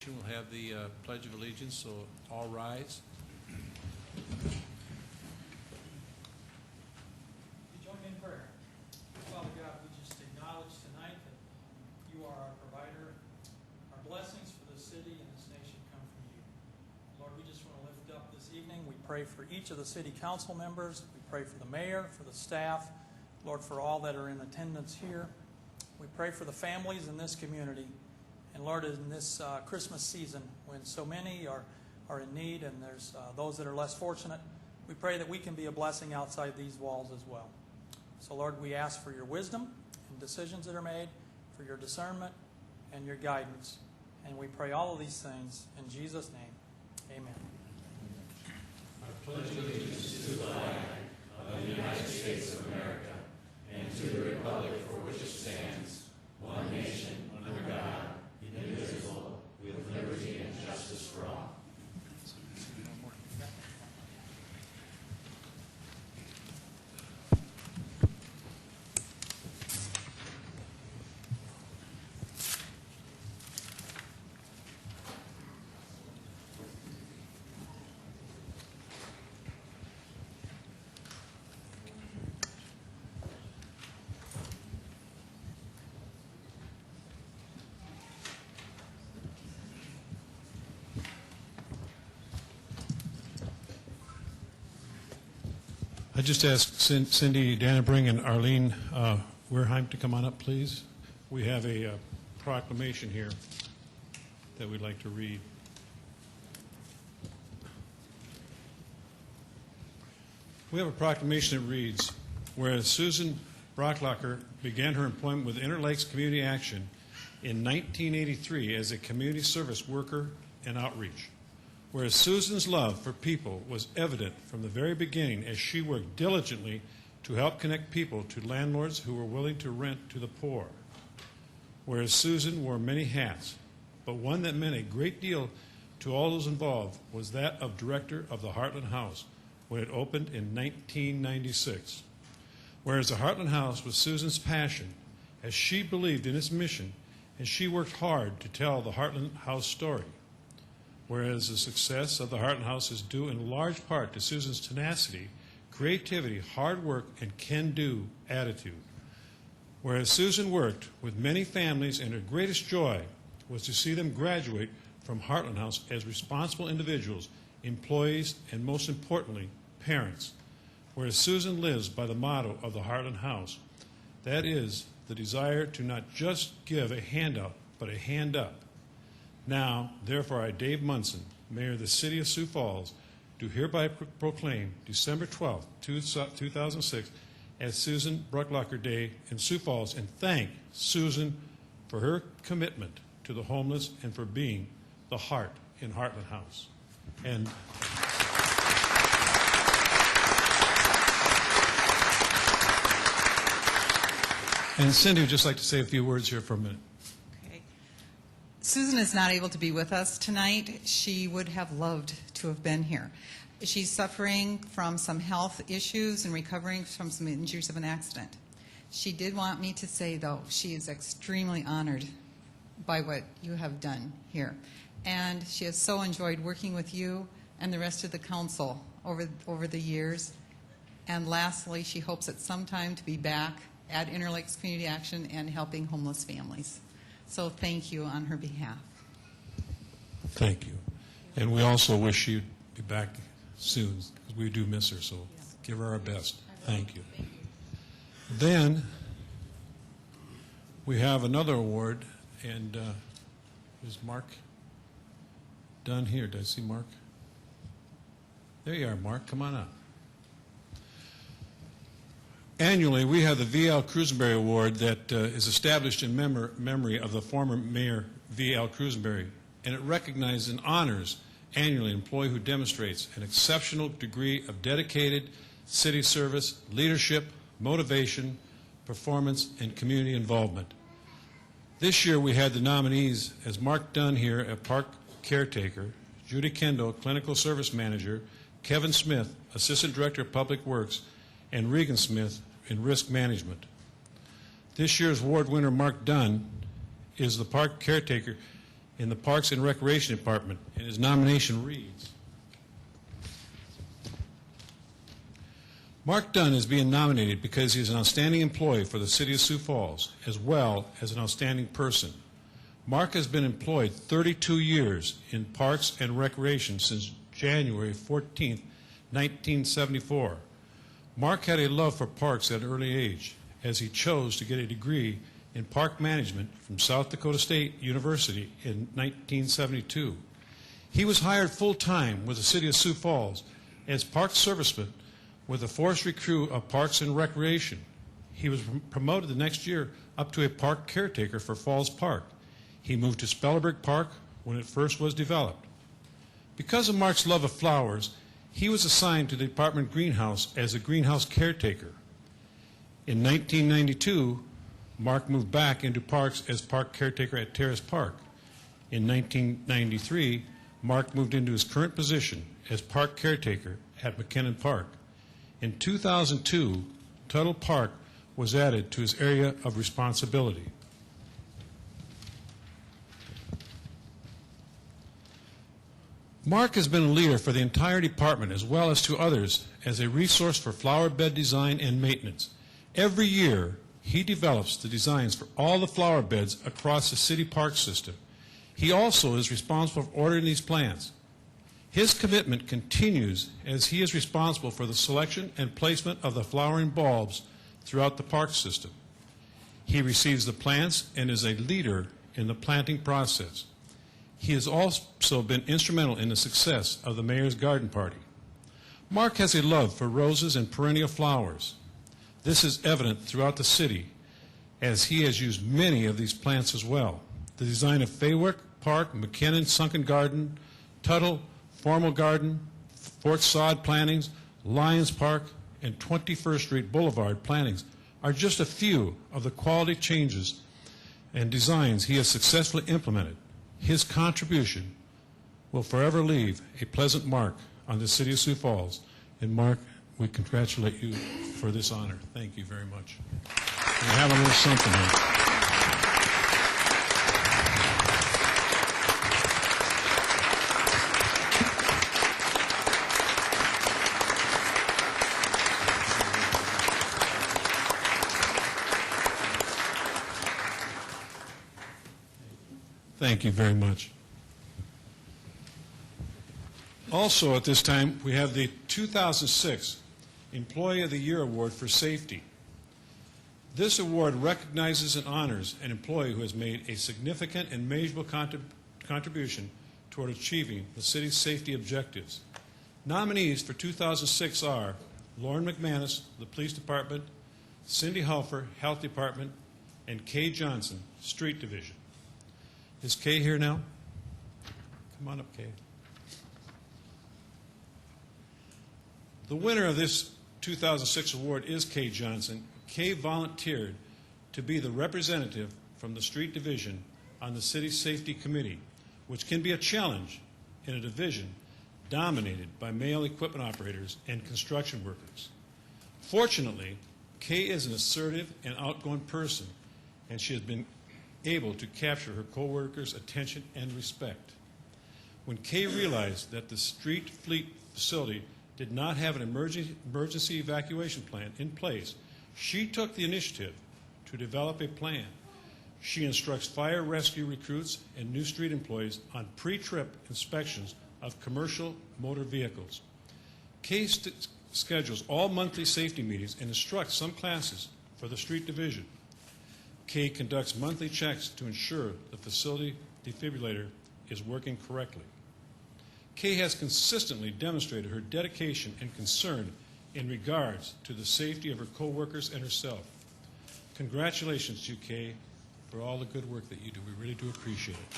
We'll have the Pledge of Allegiance, so all rise. Join me in prayer. Father God, we just acknowledge tonight that you are our provider. Our blessings for this city and this nation come from you. Lord, we just want to lift up this evening. We pray for each of the city council members. We pray for the mayor, for the staff, Lord, for all that are in attendance here. We pray for the families in this community. And Lord, in this Christmas season, when so many are in need and there's those that are less fortunate, we pray that we can be a blessing outside these walls as well. So Lord, we ask for your wisdom in decisions that are made, for your discernment and your guidance. And we pray all of these things in Jesus' name. Amen. I pledge allegiance to the flag of the United States of America and to the republic for which it stands, one nation, under God, indivisible, with liberty and justice for all. I just asked Cindy Dannebring and Arlene Wehrheim to come on up, please. We have a proclamation here that we'd like to read. We have a proclamation that reads, whereas Susan Brocklocker began her employment with Interlakes Community Action in 1983 as a community service worker and outreach. Whereas Susan's love for people was evident from the very beginning as she worked diligently to help connect people to landlords who were willing to rent to the poor. Whereas Susan wore many hats, but one that meant a great deal to all those involved was that of director of the Heartland House when it opened in 1996. Whereas the Heartland House was Susan's passion, as she believed in its mission, and she worked hard to tell the Heartland House story. Whereas the success of the Heartland House is due in large part to Susan's tenacity, creativity, hard work, and can-do attitude. Whereas Susan worked with many families and her greatest joy was to see them graduate from Heartland House as responsible individuals, employees, and most importantly, parents. Whereas Susan lives by the motto of the Heartland House, that is the desire to not just give a handout, but a hand up. Now, therefore, I, Dave Munson, Mayor of the City of Sioux Falls, do hereby proclaim December 12, 2006, as Susan Brocklocker Day in Sioux Falls, and thank Susan for her commitment to the homeless and for being the heart in Heartland House. And Cindy would just like to say a few words here for a minute. Susan is not able to be with us tonight. She would have loved to have been here. She's suffering from some health issues and recovering from some injuries of an accident. She did want me to say, though, she is extremely honored by what you have done here. And she has so enjoyed working with you and the rest of the council over the years. And lastly, she hopes at some time to be back at Interlakes Community Action and helping homeless families. So thank you on her behalf. Thank you. And we also wish you'd be back soon, because we do miss her, so give her our best. Thank you. Then we have another award, and is Mark done here? Did I see Mark? There you are, Mark. Come on up. Annually, we have the V.L. Crusenberry Award that is established in memory of the former Mayor V.L. Crusenberry, and it recognizes and honors annually an employee who demonstrates an exceptional degree of dedicated city service, leadership, motivation, performance, and community involvement. This year, we had the nominees as Mark Dunn here, a park caretaker, Judy Kendall, clinical service manager, Kevin Smith, assistant director of public works, and Regan Smith in risk management. This year's award winner, Mark Dunn, is the park caretaker in the Parks and Recreation Department, and his nomination reads: Mark Dunn is being nominated because he is an outstanding employee for the City of Sioux Falls, as well as an outstanding person. Mark has been employed 32 years in Parks and Recreation since January 14, 1974. Mark had a love for parks at an early age, as he chose to get a degree in park management from South Dakota State University in 1972. He was hired full-time with the City of Sioux Falls as park serviceman with the forestry crew of Parks and Recreation. He was promoted the next year up to a park caretaker for Falls Park. He moved to Spellerberg Park when it first was developed. Because of Mark's love of flowers, he was assigned to the department greenhouse as a greenhouse caretaker. In 1992, Mark moved back into parks as park caretaker at Terrace Park. In 1993, Mark moved into his current position as park caretaker at McKinnon Park. In 2002, Tuttle Park was added to his area of responsibility. Mark has been a leader for the entire department as well as to others as a resource for flower bed design and maintenance. Every year, he develops the designs for all the flower beds across the city park system. He also is responsible for ordering these plants. His commitment continues as he is responsible for the selection and placement of the flowering bulbs throughout the park system. He receives the plants and is a leader in the planting process. He has also been instrumental in the success of the Mayor's Garden Party. Mark has a love for roses and perennial flowers. This is evident throughout the city, as he has used many of these plants as well. The design of Faywick Park, McKinnon Sunken Garden, Tuttle Formal Garden, Fort Sod plantings, Lions Park, and 21st Street Boulevard plantings are just a few of the quality changes and designs he has successfully implemented. His contribution will forever leave a pleasant mark on the City of Sioux Falls. And Mark, we congratulate you for this honor. Thank you very much. We have a little something here. Thank you very much. Also at this time, we have the 2006 Employee of the Year Award for Safety. This award recognizes and honors an employee who has made a significant and measurable contribution toward achieving the city's safety objectives. Nominees for 2006 are Lauren McManus, the Police Department, Cindy Halfer, Health Department, and Kay Johnson, Street Division. Is Kay here now? Come on up, Kay. The winner of this 2006 award is Kay Johnson. Kay volunteered to be the representative from the Street Division on the City Safety Committee, which can be a challenge in a division dominated by male equipment operators and construction workers. Fortunately, Kay is an assertive and outgoing person, and she has been able to capture her co-workers' attention and respect. When Kay realized that the Street Fleet facility did not have an emergency evacuation plan in place, she took the initiative to develop a plan. She instructs fire rescue recruits and new street employees on pre-trip inspections of commercial motor vehicles. Kay schedules all monthly safety meetings and instructs some classes for the Street Division. Kay conducts monthly checks to ensure the facility defibrillator is working correctly. Kay has consistently demonstrated her dedication and concern in regards to the safety of her co-workers and herself. Congratulations to you, Kay, for all the good work that you do. We really do appreciate it.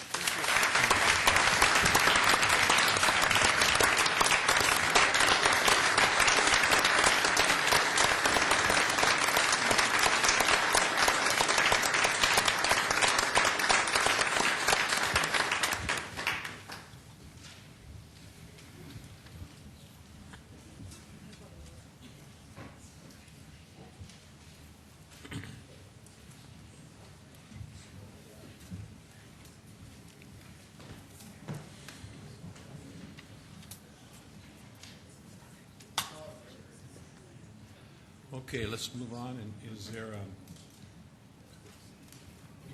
Okay, let's move on. And is there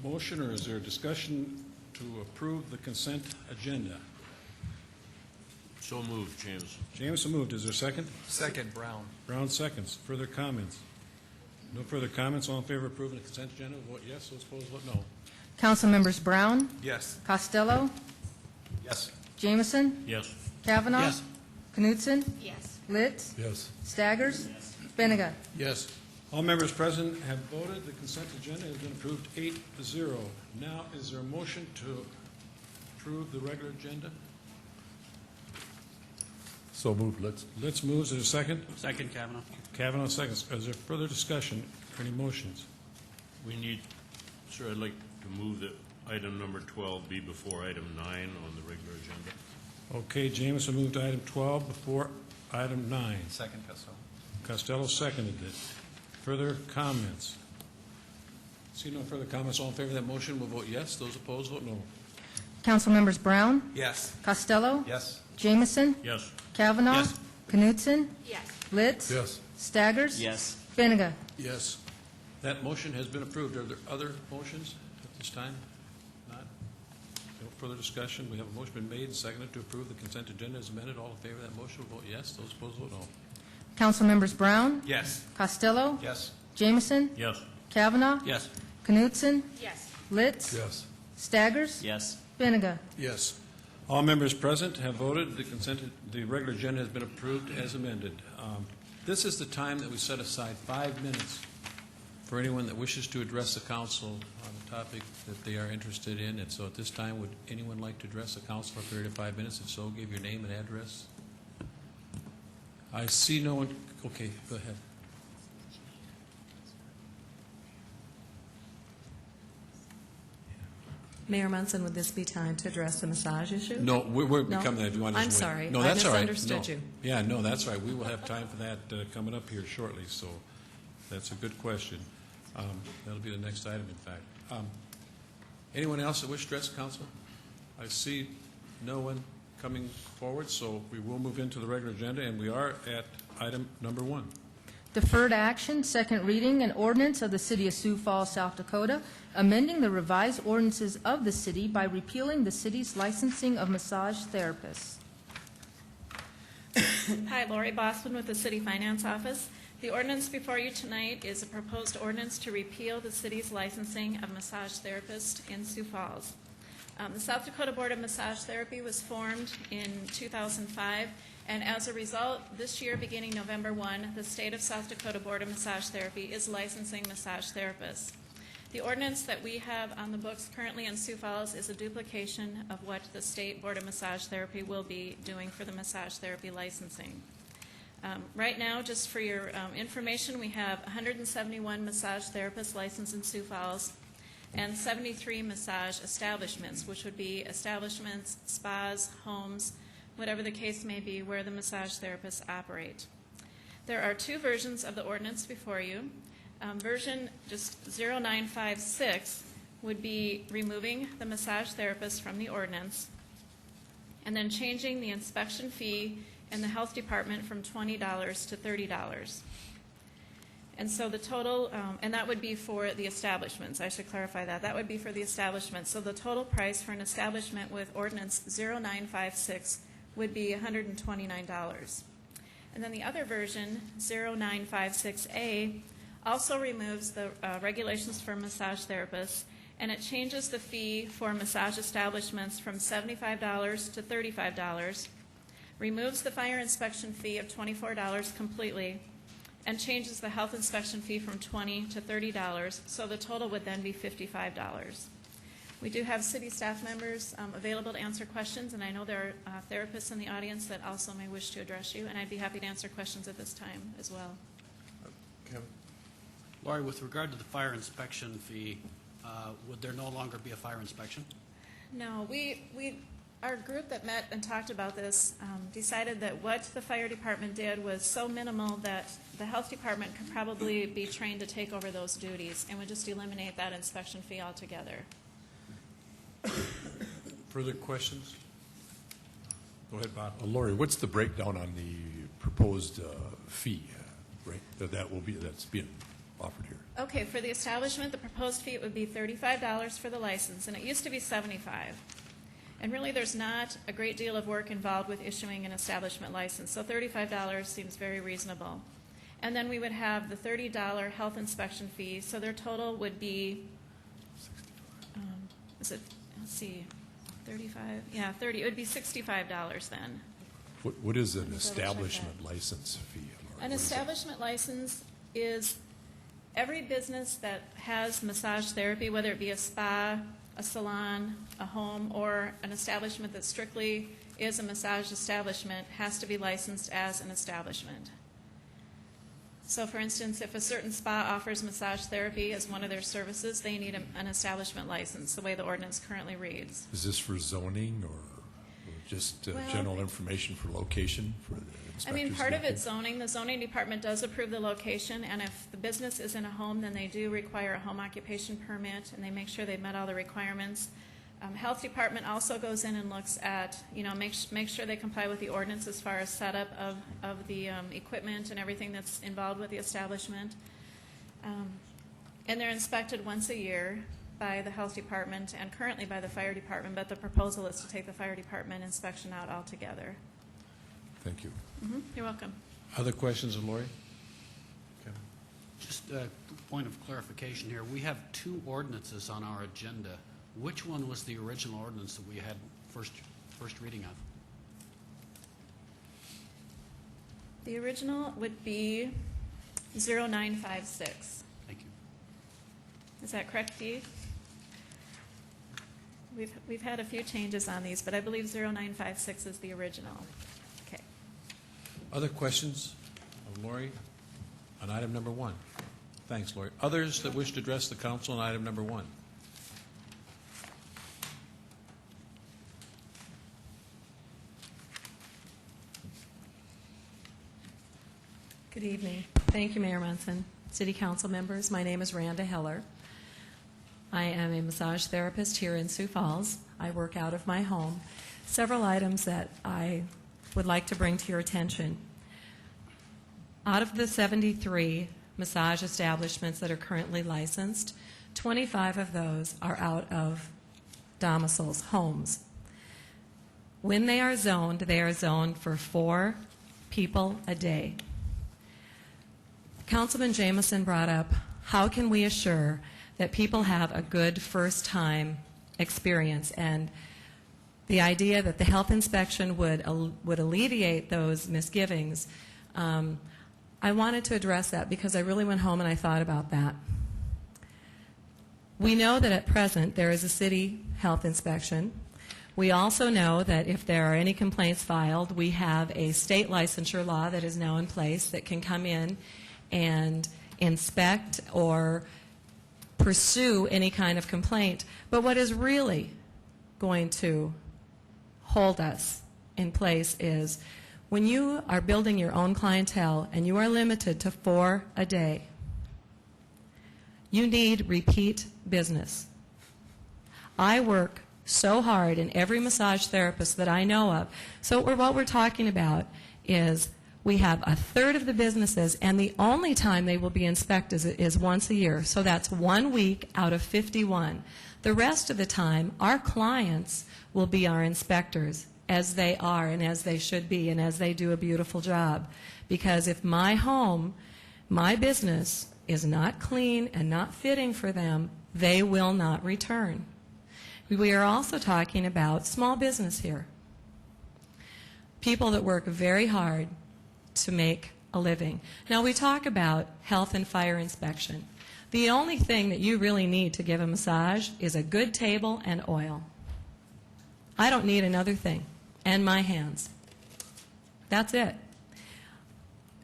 a motion or is there a discussion to approve the consent agenda? So moved, James. Jameson moved. Is there a second? Second, Brown. Brown seconds. Further comments? No further comments. All in favor of approving the consent agenda, vote yes. Those opposed, vote no. Council members Brown, Yes. Costello, Yes. Jameson, Yes. Kavanaugh. Yes. Knutson, Yes. Litz, Yes. Staggers, Benega. Yes. All members present have voted. The consent agenda has been approved 8-0. Now, is there a motion to approve the regular agenda? So moved. Let's move. Is there a second? Second, Kavanaugh. Kavanaugh seconds. Is there further discussion or any motions? We need, sir, I'd like to move that item number 12 be before item 9 on the regular agenda. Okay, Jameson moved item 12 before item 9. Second, Costello. Costello seconded it. Further comments? See no further comments. All in favor of that motion will vote yes. Those opposed, vote no. Council members Brown, Yes. Costello, Yes. Jameson, Yes. Kavanaugh. Yes. Knutson, Yes. Litz. Yes. Staggers. Yes. Benega. Yes. That motion has been approved. Are there other motions at this time? Not? No further discussion. We have a motion been made and seconded to approve the consent agenda as amended. All in favor of that motion will vote yes. Those opposed, vote no. Council members Brown, Yes. Costello, Yes. Jameson, Yes. Kavanaugh. Yes. Knutson, Yes. Litz. Yes. Staggers. Yes. Benega. Yes. All members present have voted. The regular agenda has been approved as amended. This is the time that we set aside 5 minutes for anyone that wishes to address the council on a topic that they are interested in. And so at this time, would anyone like to address the council for a period of 5 minutes? If so, give your name and address. I see no one. Okay, go ahead. Mayor Munson, would this be time to address the massage issue? No, we're No? becoming that. If you want to I'm just wait. sorry. No, I that's all right. misunderstood No. you. Yeah, no, that's right. We will have time for that coming up here shortly. So that's a good question. That'll be the next item, in fact. Anyone else that wish to address the council? I see no one coming forward, so we will move into the regular agenda, and we are at item number 1. Deferred action, second reading, an ordinance of the City of Sioux Falls, South Dakota, amending the revised ordinances of the city by repealing the city's licensing of massage therapists. Hi, Lori Bosman with the City Finance Office. The ordinance before you tonight is a proposed ordinance to repeal the city's licensing of massage therapists in Sioux Falls. The South Dakota Board of Massage Therapy was formed in 2005, and as a result, this year, beginning November 1, the State of South Dakota Board of Massage Therapy is licensing massage therapists. The ordinance that we have on the books currently in Sioux Falls is a duplication of what the State Board of Massage Therapy will be doing for the massage therapy licensing. Right now, just for your information, we have 171 massage therapists licensed in Sioux Falls and 73 massage establishments, which would be establishments, spas, homes, whatever the case may be, where the massage therapists operate. There are 2 versions of the ordinance before you. Version just 0956 would be removing the massage therapist from the ordinance and then changing the inspection fee in the health department from $20 to $30. And so the total, and that would be for the establishments. I should clarify that. That would be for the establishments. So the total price for an establishment with ordinance 0956 would be $129. And then the other version, 0956A, also removes the regulations for massage therapists, and it changes the fee for massage establishments from $75 to $35, removes the fire inspection fee of $24 completely, and changes the health inspection fee from $20 to $30, so the total would then be $55. We do have city staff members available to answer questions, and I know there are therapists in the audience that also may wish to address you, and I'd be happy to answer questions at this time as well. Kevin? Laurie, with regard to the fire inspection fee, would there no longer be a fire inspection? No, our group that met and talked about this decided that what the fire department did was so minimal that the health department could probably be trained to take over those duties and would just eliminate that inspection fee altogether. Further questions? Go ahead, Bob. Lori, what's the breakdown on the proposed fee? right? That's being offered here. Okay, for the establishment, the proposed fee would be $35 for the license, and it used to be $75. And really, there's not a great deal of work involved with issuing an establishment license, so $35 seems very reasonable. And then we would have the $30 health inspection fee, so their total would be, let's see, 35? Yeah, 30. It would be $65 then. What is an establishment license fee? An establishment license is every business that has massage therapy, whether it be a spa, a salon, a home, or an establishment that strictly is a massage establishment, has to be licensed as an establishment. So, for instance, if a certain spa offers massage therapy as one of their services, they need an establishment license, the way the ordinance currently reads. Is this for zoning or just general information for location for the inspectors? I mean, part of it's zoning. The zoning department does approve the location, and if the business is in a home, then they do require a home occupation permit, and they make sure they've met all the requirements. Health department also goes in and looks at, make sure they comply with the ordinance as far as setup of the equipment and everything that's involved with the establishment. And they're inspected once a year by the health department and currently by the fire department, but the proposal is to take the fire department inspection out altogether. Thank you. You're welcome. Other questions of Lori? Okay. Just a point of clarification here. We have two ordinances on our agenda. Which one was the original ordinance that we had first reading of? The original would be 0956. Thank you. Is that correct, Dee? We've had a few changes on these, but I believe 0956 is the original. Okay. Other questions of Lori on item number 1? Thanks, Lori. Others that wish to address the council on item number 1? Good evening. Thank you, Mayor Munson. City Council members, my name is Randa Heller. I am a massage therapist here in Sioux Falls. I work out of my home. Several items that I would like to bring to your attention. Out of the 73 massage establishments that are currently licensed, 25 of those are out of domiciles, homes. When they are zoned for 4 people a day. Councilman Jameson brought up, how can we assure that people have a good first-time experience? And the idea that the health inspection would alleviate those misgivings, I wanted to address that because I really went home and I thought about that. We know that at present there is a city health inspection. We also know that if there are any complaints filed, we have a state licensure law that is now in place that can come in and inspect or pursue any kind of complaint. But what is really going to hold us in place is when you are building your own clientele and you are limited to 4 a day, you need repeat business. I work so hard, and every massage therapist that I know of. So what we're talking about is we have a third of the businesses, and the only time they will be inspected is once a year. So that's 1 week out of 51. The rest of the time, our clients will be our inspectors, as they are and as they should be, and as they do a beautiful job. Because if my home, my business, is not clean and not fitting for them, they will not return. We are also talking about small business here. People that work very hard to make a living. Now, we talk about health and fire inspection. The only thing that you really need to give a massage is a good table and oil. I don't need another thing, and my hands. That's it.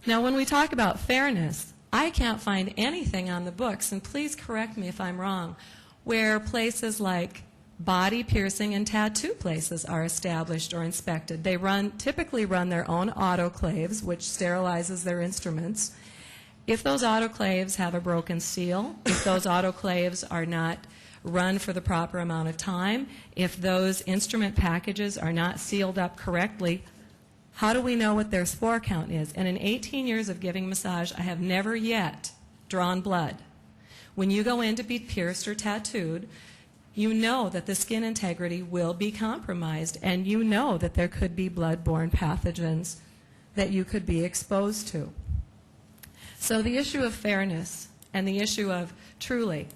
Now, when we talk about fairness, I can't find anything on the books, and please correct me if I'm wrong, where places like body piercing and tattoo places are established or inspected. They typically run their own autoclaves, which sterilizes their instruments. If those autoclaves have a broken seal, if those autoclaves are not run for the proper amount of time, if those instrument packages are not sealed up correctly, How do we know what their spore count is? And in 18 years of giving massage, I have never yet drawn blood. When you go in to be pierced or tattooed, you know that the skin integrity will be compromised, and you know that there could be blood-borne pathogens that you could be exposed to. So the issue of fairness and the issue of truly,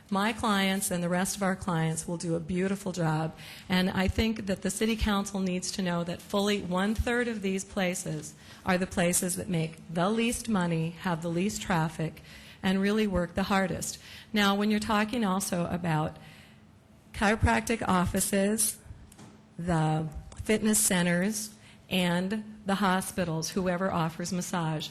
my clients and the rest of our clients will do a beautiful job, and I think that the City Council needs to know that fully 1/3 of these places are the places that make the least money, have the least traffic, and really work the hardest. Now, when you're talking also about chiropractic offices, the fitness centers, and the hospitals, whoever offers massage,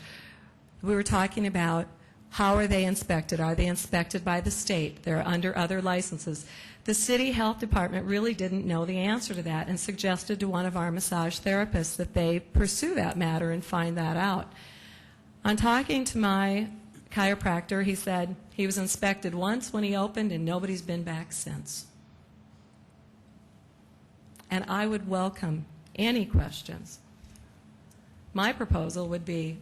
we were talking about how are they inspected? Are they inspected by the state? They're under other licenses. The city health department really didn't know the answer to that and suggested to one of our massage therapists that they pursue that matter and find that out. On talking to my chiropractor, he said he was inspected once when he opened and nobody's been back since. And I would welcome any questions. My proposal would be,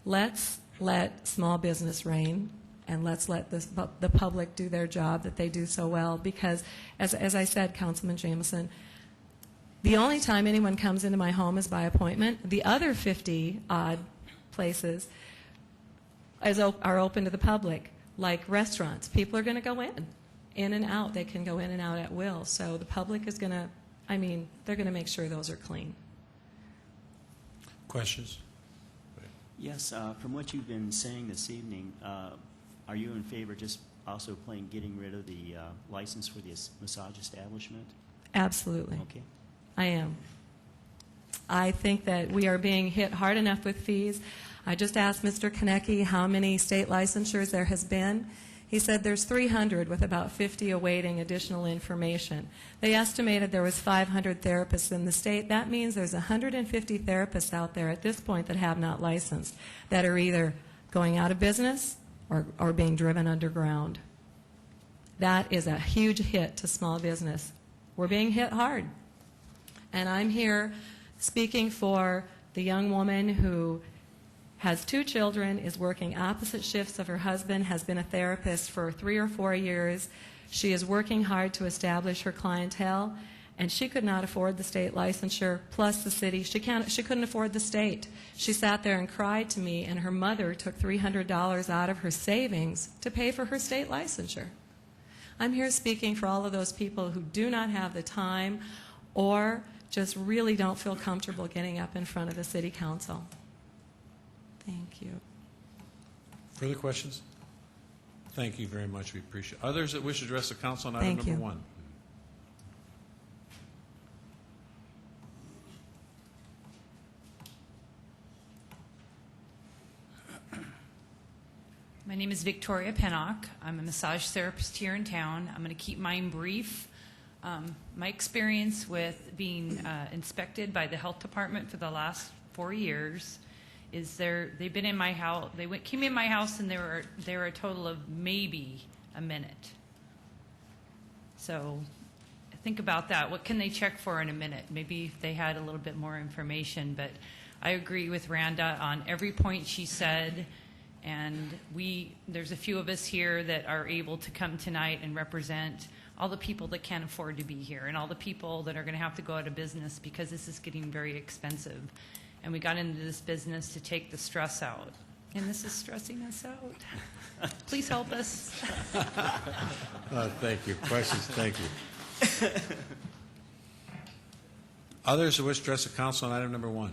let's let small business reign, and let's let the public do their job that they do so well, because, as I said, Councilman Jameson, the only time anyone comes into my home is by appointment. The other 50-odd places are open to the public, like restaurants. People are going to go in and out. They can go in and out at will. So the public is going to, they're going to make sure those are clean. Questions? Yes, from what you've been saying this evening, are you in favor just also getting rid of the license for the massage establishment? Absolutely. Okay. I am. I think that we are being hit hard enough with fees. I just asked Mr. Konecki how many state licensures there has been. He said there's 300 with about 50 awaiting additional information. They estimated there was 500 therapists in the state. That means there's 150 therapists out there at this point that have not licensed, that are either going out of business or being driven underground. That is a huge hit to small business. We're being hit hard. And I'm here speaking for the young woman who has 2 children, is working opposite shifts of her husband, has been a therapist for 3 or 4 years. She is working hard to establish her clientele, and she could not afford the state licensure, plus the city. She couldn't afford the state. She sat there and cried to me, and her mother took $300 out of her savings to pay for her state licensure. I'm here speaking for all of those people who do not have the time or just really don't feel comfortable getting up in front of the city council. Thank you. Further questions? Thank you very much. We appreciate it. Others that wish to address the council on item Thank number you. 1? My name is Victoria Pennock. I'm a massage therapist here in town. I'm going to keep mine brief. My experience with being inspected by the health department for the last 4 years is they've been in my house. Came in my house and they were a total of maybe a minute. So think about that. What can they check for in a minute? Maybe if they had a little bit more information. But I agree with Randa on every point she said. And there's a few of us here that are able to come tonight and represent all the people that can't afford to be here and all the people that are going to have to go out of business because this is getting very expensive. And we got into this business to take the stress out. And this is stressing us out. Please help us. Thank you. Questions? Thank you. Others who wish to address the council on item number 1?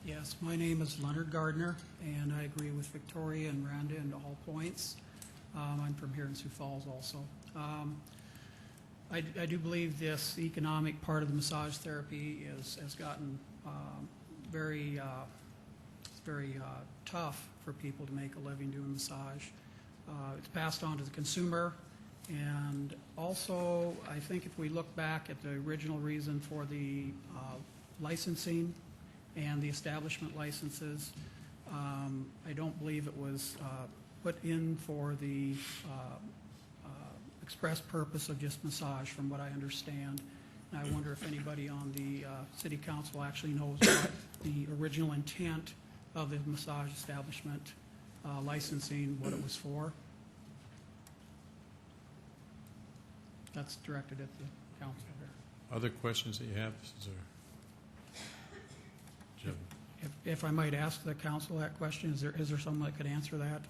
Yes, my name is Leonard Gardner, and I agree with Victoria and Rhonda in all points. I'm from here in Sioux Falls also. I do believe this economic part of the massage therapy has gotten very tough for people to make a living doing massage. It's passed on to the consumer, and also I think if we look back at the original reason for the licensing and the establishment licenses, I don't believe it was put in for the express purpose of just massage, from what I understand. And I wonder if anybody on the city council actually knows what the original intent of the massage establishment licensing, what it was for. That's directed at the council here. Other questions that you have? Is there- Jim? If I might ask the council that question, is there someone that could answer that?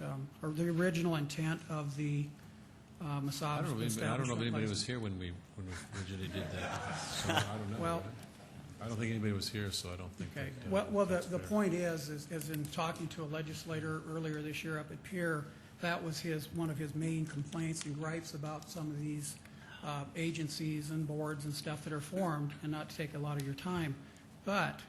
Or the original intent of the massage I don't know establishment if anybody was license? here when we originally did that, so I don't know. Well- I don't think anybody was here, so I don't think. Okay. that, Well, that's the fair. point is in talking to a legislator earlier this year up at Pier, that was one of his main complaints and gripes about some of these agencies and boards and stuff that are formed, and not to take a lot of your time. But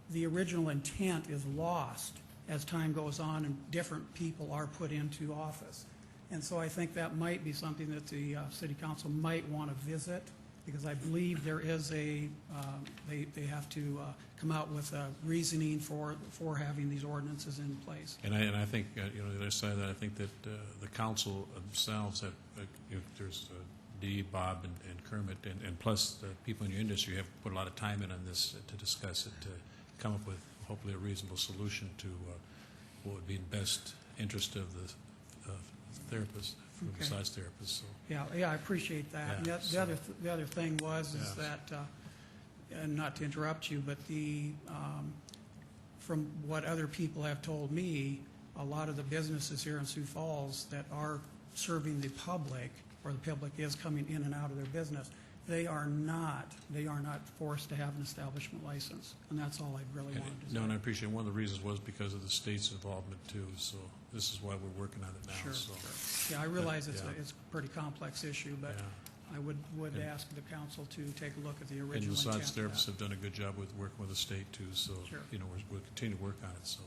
the original intent is lost as time goes on and different people are put into office. And so I think that might be something that the city council might want to visit, because I believe there is they have to come out with a reasoning for having these ordinances in place. And I think, the other side of that, I think that the council themselves have, there's Dee, Bob, and Kermit, and plus the people in your industry have put a lot of time in on this to discuss it, to come up with hopefully a reasonable solution to what would be in best interest of the therapist, for the Okay. massage therapist. So. Yeah, I appreciate that. And Yeah, the other thing was is Yeah. that, and not to interrupt you, but from what other people have told me, a lot of the businesses here in Sioux Falls that are serving the public, or the public is coming in and out of their business, they are not forced to have an establishment license, and that's all I really wanted to say. No, and I appreciate it. One of the reasons was because of the state's involvement too. So this is why we're working on it now. Sure, So. sure. Yeah, I realize it's Yeah. a pretty complex issue, but Yeah. I would And- ask the council to take a look at the And original intent. massage of therapists that. have done a good job with working with the state too. So Sure. we'll continue to work on it. So,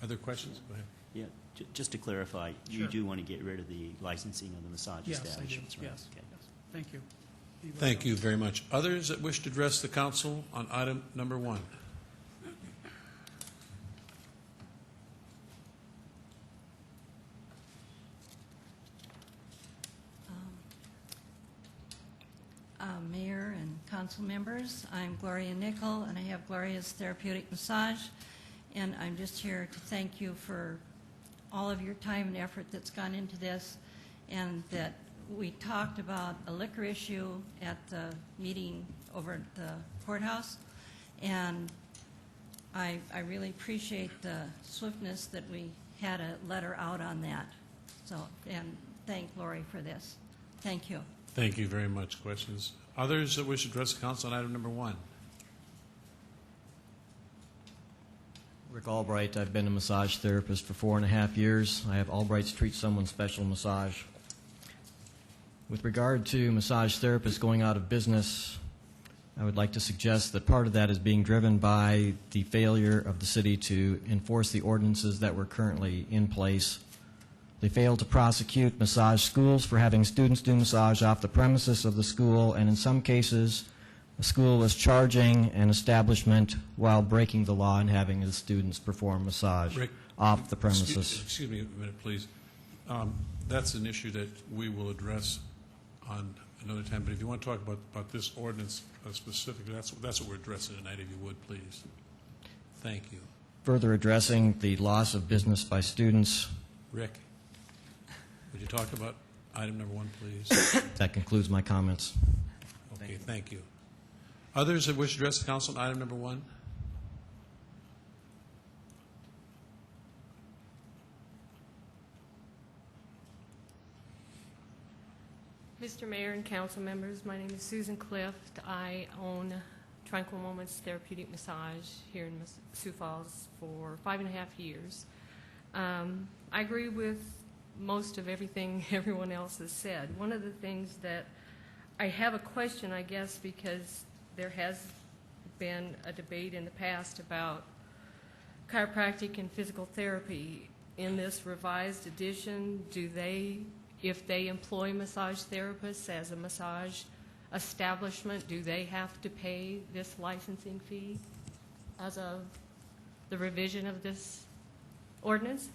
other questions? Go ahead. Yeah, just to clarify, you Sure. do want to get rid of the licensing of the massage Yes, I do, establishments, right? yes. Okay. Thank you. Anybody Thank else? you very much. Others that wish to address the council on item number 1? Mayor and council members, I'm Gloria Nickel, and I have Gloria's Therapeutic Massage, and I'm just here to thank you for all of your time and effort that's gone into this, and that we talked about a liquor issue at the meeting over at the courthouse, and I really appreciate the swiftness that we had a letter out on that. So, and thank Lori for this. Thank you. Thank you very much. Questions? Others that wish to address the council on item number 1? Rick Albright. I've been a massage therapist for 4.5 years. I have Albright's Treat Someone Special Massage. With regard to massage therapists going out of business, I would like to suggest that part of that is being driven by the failure of the city to enforce the ordinances that were currently in place. They failed to prosecute massage schools for having students do massage off the premises of the school, and in some cases, the school was charging an establishment while breaking the law and having the students perform massage Rick, off the premises. Excuse me a minute, please. That's an issue that we will address on another time. But if you want to talk about this ordinance specifically, that's what we're addressing tonight, if you would, please. Thank you. Further addressing the loss of business by students. Rick, would you talk about item number 1, please? That concludes my comments. Okay, thank you. Others that wish to address the council on item number 1? Mr. Mayor and council members, my name is Susan Clift. I own Tranquil Moments Therapeutic Massage here in Sioux Falls for 5.5 years. I agree with most of everything everyone else has said. One of the things that I have a question, I guess, because there has been a debate in the past about chiropractic and physical therapy. In this revised edition, do they, if they employ massage therapists as a massage establishment, do they have to pay this licensing fee as of the revision of this ordinance?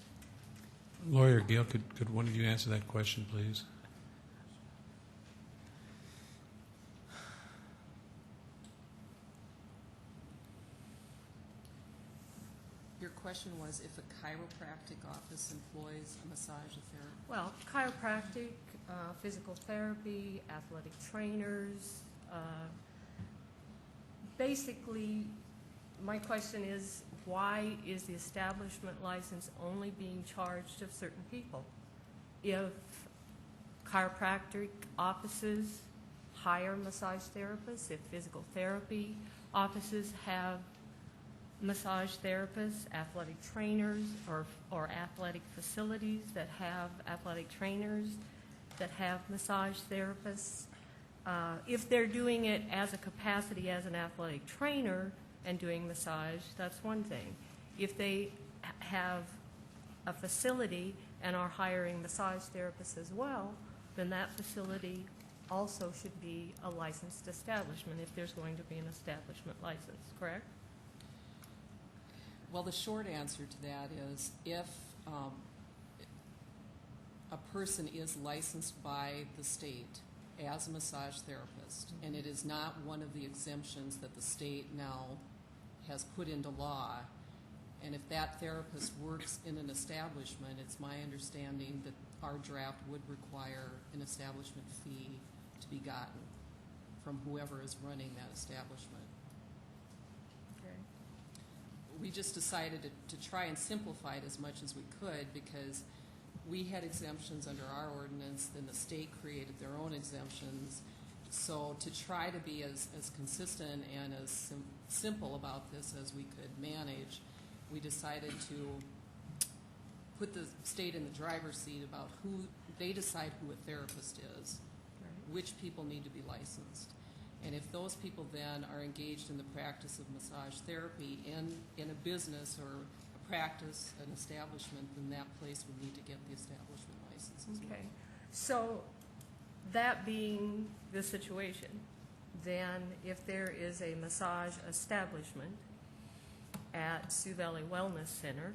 Lawyer Gail, could one of you answer that question, please? Your question was if a chiropractic office employs a massage therapist? Well, chiropractic, physical therapy, athletic trainers. Basically, my question is, why is the establishment license only being charged of certain people? If chiropractic offices hire massage therapists, if physical therapy offices have massage therapists, athletic trainers, or athletic facilities that have athletic trainers that have massage therapists, if they're doing it as a capacity as an athletic trainer and doing massage, that's one thing. If they have a facility and are hiring massage therapists as well, then that facility also should be a licensed establishment if there's going to be an establishment license, correct? Well, the short answer to that is if a person is licensed by the state as a massage therapist, and it is not one of the exemptions that the state now has put into law, and if that therapist works in an establishment, it's my understanding that our draft would require an establishment fee to be gotten from whoever is running that establishment. We just decided to try and simplify it as much as we could because we had exemptions under our ordinance, then the state created their own exemptions. So to try to be as consistent and as simple about this as we could manage, we decided to put the state in the driver's seat about who they decide who a therapist is, which people need to be licensed. And if those people then are engaged in the practice of massage therapy in a business or a practice, an establishment, then that place would need to get the establishment license as well. Okay. So that being the situation, then if there is a massage establishment at Sioux Valley Wellness Center,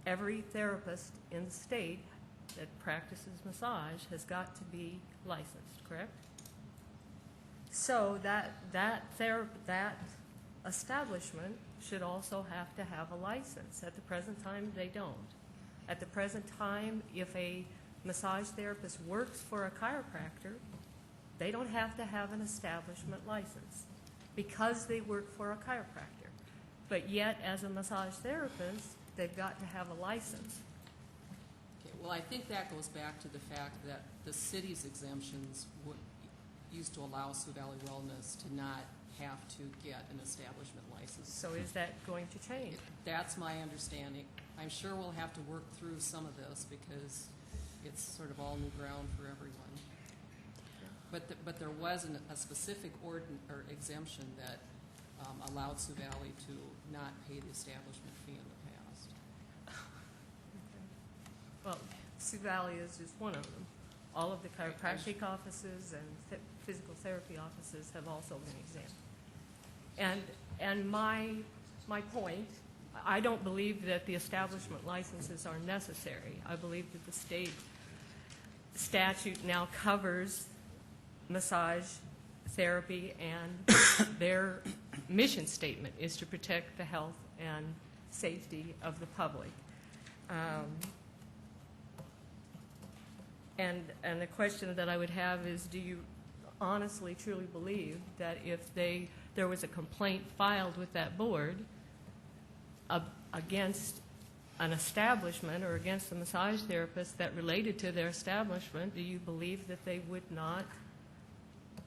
every therapist in the state that practices massage has got to be licensed, correct? So that establishment should also have to have a license. At the present time, they don't. At the present time, if a massage therapist works for a chiropractor, they don't have to have an establishment license because they work for a chiropractor. But yet, as a massage therapist, they've got to have a license. Okay, well, I think that goes back to the fact that the city's exemptions used to allow Sioux Valley Wellness to not have to get an establishment license. So is that going to change? That's my understanding. I'm sure we'll have to work through some of this because it's sort of all new ground for everyone. But there was a specific exemption that allowed Sioux Valley to not pay the establishment fee in the past. Well, Sioux Valley is just one of them. All of the chiropractic offices and physical therapy offices have also been exempt. And my point, I don't believe that the establishment licenses are necessary. I believe that the state statute now covers massage therapy, and their mission statement is to protect the health and safety of the public. And the question that I would have is, do you honestly, truly believe that if there was a complaint filed with that board against an establishment or against a massage therapist that related to their establishment, do you believe that they would not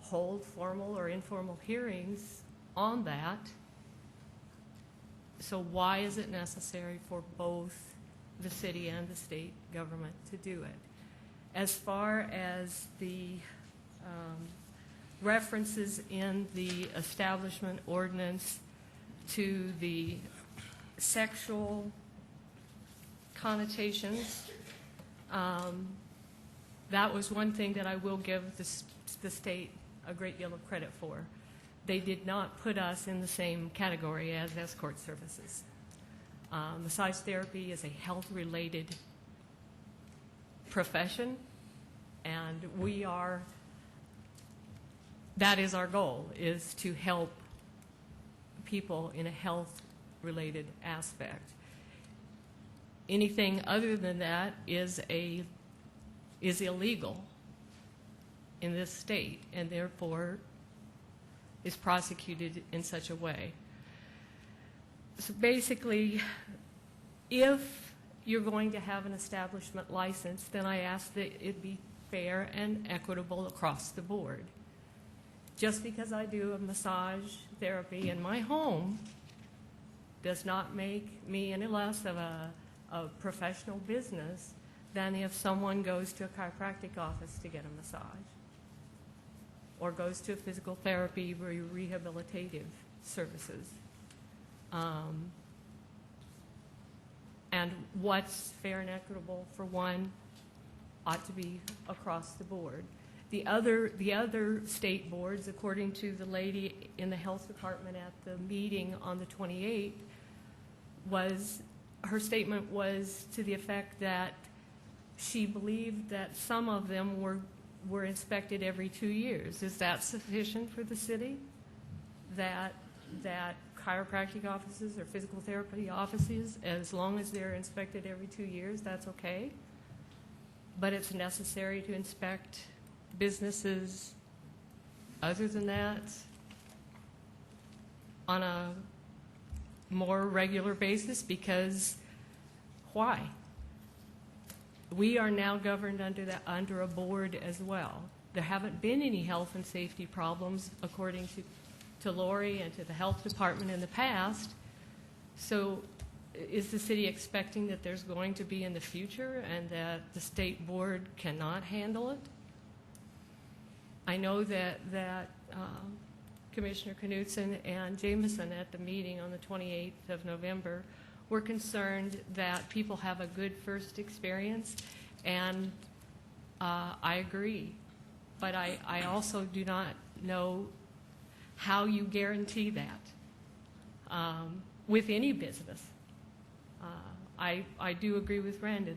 hold formal or informal hearings on that? So why is it necessary for both the city and the state government to do it? As far as the references in the establishment ordinance to the sexual connotations, that was one thing that I will give the state a great deal of credit for. They did not put us in the same category as escort services. Massage therapy is a health-related profession, and that is our goal, is to help people in a health-related aspect. Anything other than that is illegal in this state, and therefore is prosecuted in such a way. So basically, if you're going to have an establishment license, then I ask that it be fair and equitable across the board. Just because I do a massage therapy in my home does not make me any less of a professional business than if someone goes to a chiropractic office to get a massage or goes to a physical therapy or rehabilitative services. And what's fair and equitable for one ought to be across the board. The other state boards, according to the lady in the health department at the meeting on the 28th, her statement was to the effect that she believed that some of them were inspected every 2 years. Is that sufficient for the city? That chiropractic offices or physical therapy offices, as long as they're inspected every 2 years, that's okay? But it's necessary to inspect businesses other than that on a more regular basis, because why? We are now governed under a board as well. There haven't been any health and safety problems according to Lori and to the health department in the past. So is the city expecting that there's going to be in the future and that the state board cannot handle it? I know that Commissioner Knudsen and Jameson at the meeting on the 28th of November were concerned that people have a good first experience, and I agree. But I also do not know how you guarantee that with any business. I do agree with Randa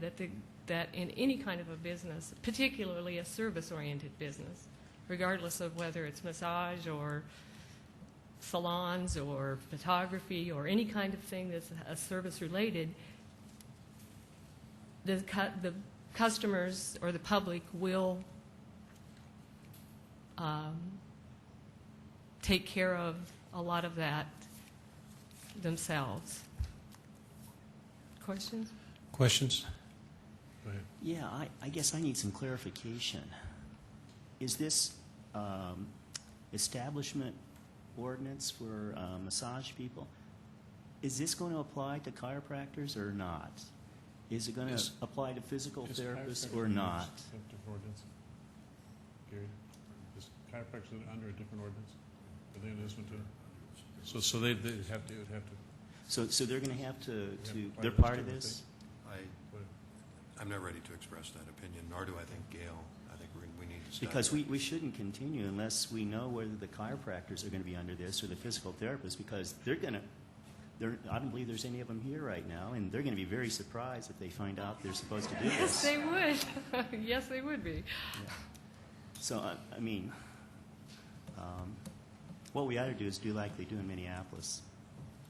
that in any kind of a business, particularly a service-oriented business, regardless of whether it's massage or salons or photography or any kind of thing that's a service-related, the customers or the public will take care of a lot of that themselves. Questions? Questions? Go ahead. Yeah, I guess I need some clarification. Is this establishment ordinance for massage people, is this going to apply to chiropractors or not? Is it going to apply to physical therapists or not? Gary, is chiropractors under a different ordinance? Are they in this one too? So they have to. So they're going to have to they're part of this? I'm not ready to express that opinion, nor do I think Gail. I think we need to study Because that. we shouldn't continue unless we know whether the chiropractors are going to be under this or the physical therapists, because I don't believe there's any of them here right now, and they're going to be very surprised if they find out they're supposed to do this. Yes, they would. Yes, they would be. Yeah. So, I mean, what we ought to do is do like they do in Minneapolis.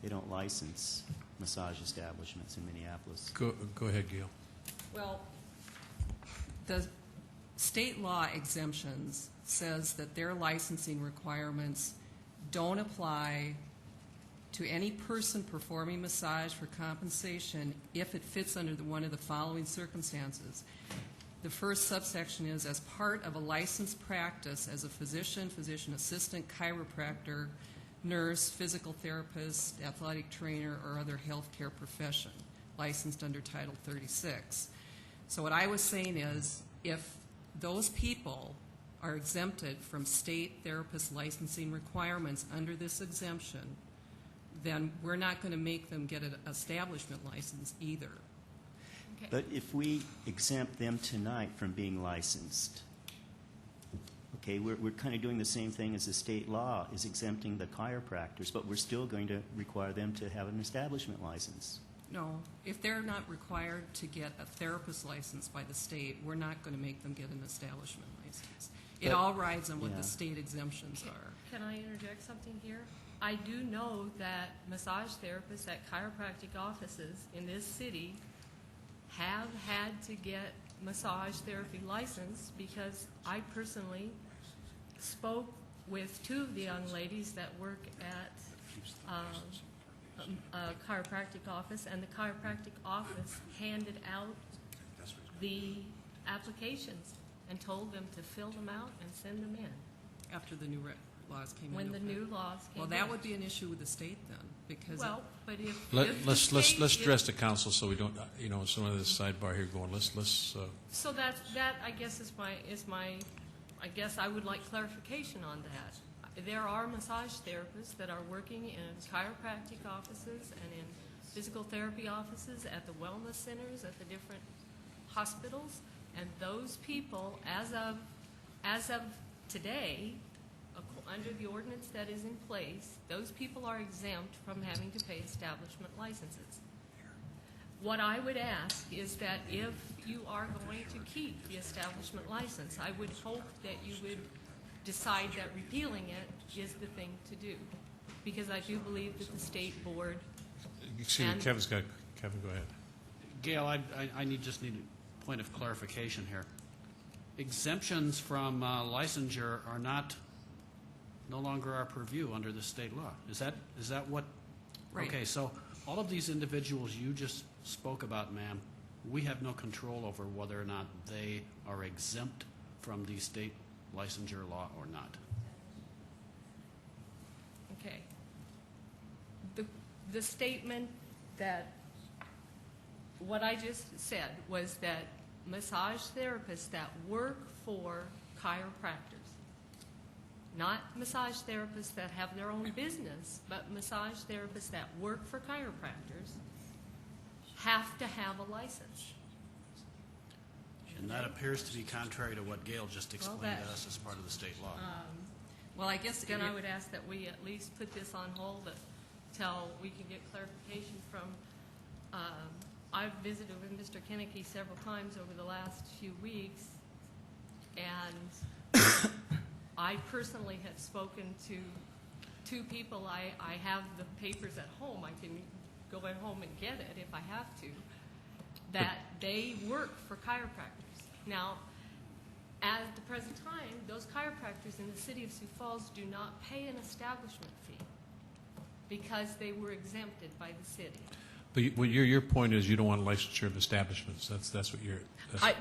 They don't license massage establishments in Minneapolis. Go ahead, Gail. Well, the state law exemptions says that their licensing requirements don't apply to any person performing massage for compensation if it fits under one of the following circumstances. The first subsection is as part of a licensed practice as a physician, physician assistant, chiropractor, nurse, physical therapist, athletic trainer, or other healthcare profession licensed under Title 36. So what I was saying is if those people are exempted from state therapist licensing requirements under this exemption, then we're not going to make them get an establishment license either. Okay. But if we exempt them tonight from being licensed, okay, we're kind of doing the same thing as the state law is exempting the chiropractors, but we're still going to require them to have an establishment license. No, if they're not required to get a therapist license by the state, we're not going to make them get an establishment license. It all rides on what the state exemptions are. Can I interject something here? I do know that massage therapists at chiropractic offices in this city have had to get massage therapy license because I personally spoke with two of the young ladies that work at a chiropractic office, and the chiropractic office handed out the applications and told them to fill them out and send them in. After the new laws came in. When the new laws came in. Well, that would be an issue with the state then, because. Well, but if Let's address the council so we don't, some of this sidebar here going, let's. So that I guess is my, I guess I would like clarification on that. There are massage therapists that are working in chiropractic offices and in physical therapy offices at the wellness centers, at the different hospitals, and those people, as of today, under the ordinance that is in place, those people are exempt from having to pay establishment licenses. What I would ask is that if you are going to keep the establishment license, I would hope that you would decide that repealing it is the thing to do, because I do believe that the state board. Excuse me, Kevin, go ahead. Gail, I just need a point of clarification here. Exemptions from licensure are no longer our purview under the state law. Is that what? Right. Okay, so all of these individuals you just spoke about, ma'am, we have no control over whether or not they are exempt from the state licensure law or not. Okay. The statement that what I just said was that massage therapists that work for chiropractors, not massage therapists that have their own business, but massage therapists that work for chiropractors, have to have a license. And that appears to be contrary to what Gail just explained to us as part of the state law. Well, I guess then I would ask that we at least put this on hold until we can get clarification from. I've visited with Mr. Kennedy several times over the last few weeks, and I personally have spoken to two people. I have the papers at home. I can go at home and get it if I have to. That they work for chiropractors. Now, at the present time, those chiropractors in the city of Sioux Falls do not pay an establishment fee because they were exempted by the city. But your point is you don't want licensure of establishments. That's what you're.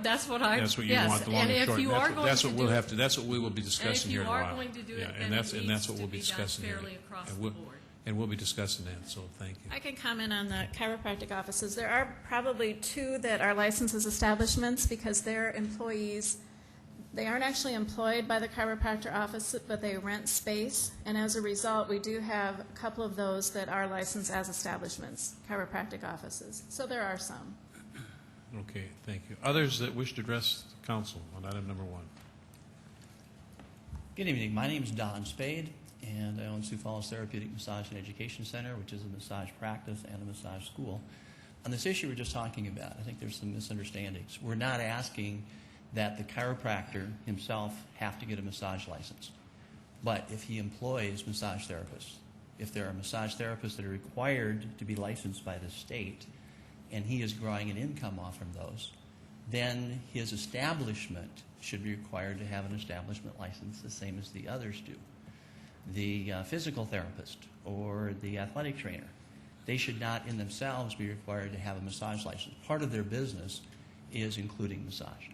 That's what I. That's what you yes. want. The long and short. You are going that's to what do we'll it, have to. That's what we will be discussing here in a while. And if you are going to do it, and then it that's what needs we'll be to discussing done here. fairly across And the board. And we'll be discussing that. So thank you. I can comment on the chiropractic offices. There are probably two that are licensed as establishments because their employees, they aren't actually employed by the chiropractor office, but they rent space. And as a result, we do have a couple of those that are licensed as establishments, chiropractic offices. So there are some. Okay, thank you. Others that wish to address the council on item number 1. Good evening. My name is Don Spade, and I own Sioux Falls Therapeutic Massage and Education Center, which is a massage practice and a massage school. On this issue we're just talking about, I think there's some misunderstandings. We're not asking that the chiropractor himself have to get a massage license. But if he employs massage therapists, if there are massage therapists that are required to be licensed by the state, and he is drawing an income off from those, then his establishment should be required to have an establishment license the same as the others do. The physical therapist or the athletic trainer, they should not in themselves be required to have a massage license. Part of their business is including massage.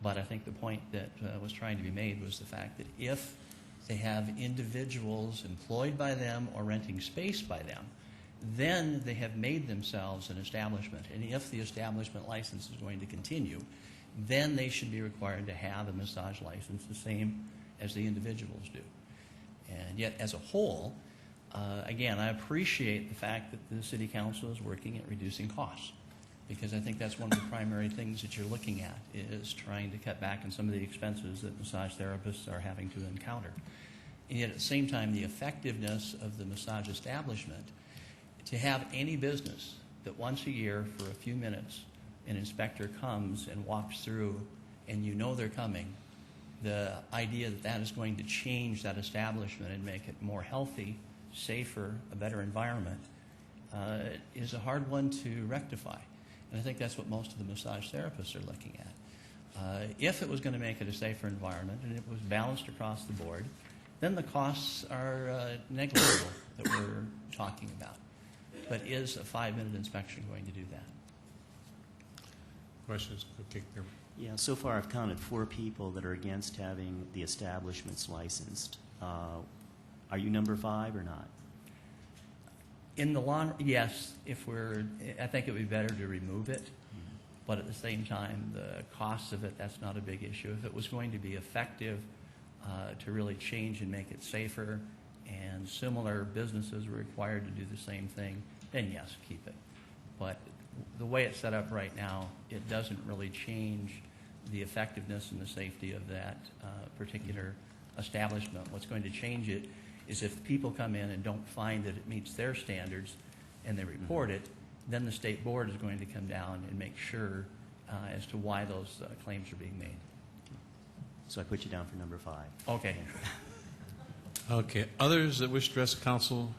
But I think the point that was trying to be made was the fact that if they have individuals employed by them or renting space by them, then they have made themselves an establishment. And if the establishment license is going to continue, then they should be required to have a massage license the same as the individuals do. And yet, as a whole, again, I appreciate the fact that the City Council is working at reducing costs, because I think that's one of the primary things that you're looking at, is trying to cut back on some of the expenses that massage therapists are having to encounter. And yet, at the same time, the effectiveness of the massage establishment, to have any business that once a year for a few minutes, an inspector comes and walks through, and you know they're coming, the idea that that is going to change that establishment and make it more healthy, safer, a better environment, is a hard one to rectify. And I think that's what most of the massage therapists are looking at. If it was going to make it a safer environment and it was balanced across the board, then the costs are negligible that we're talking about. But is a 5-minute inspection going to do that? Questions? Okay. Yeah, so far I've counted 4 people that are against having the establishments licensed. Are you number 5 or not? In the long, yes. I think it would be better to remove it. But at the same time, the cost of it, that's not a big issue. If it was going to be effective to really change and make it safer, and similar businesses were required to do the same thing, then yes, keep it. But the way it's set up right now, it doesn't really change the effectiveness and the safety of that particular establishment. What's going to change it is if people come in and don't find that it meets their standards and they report it, then the state board is going to come down and make sure as to why those claims are being made. So I put you down for number 5. Okay. Okay. Others that wish to address the council?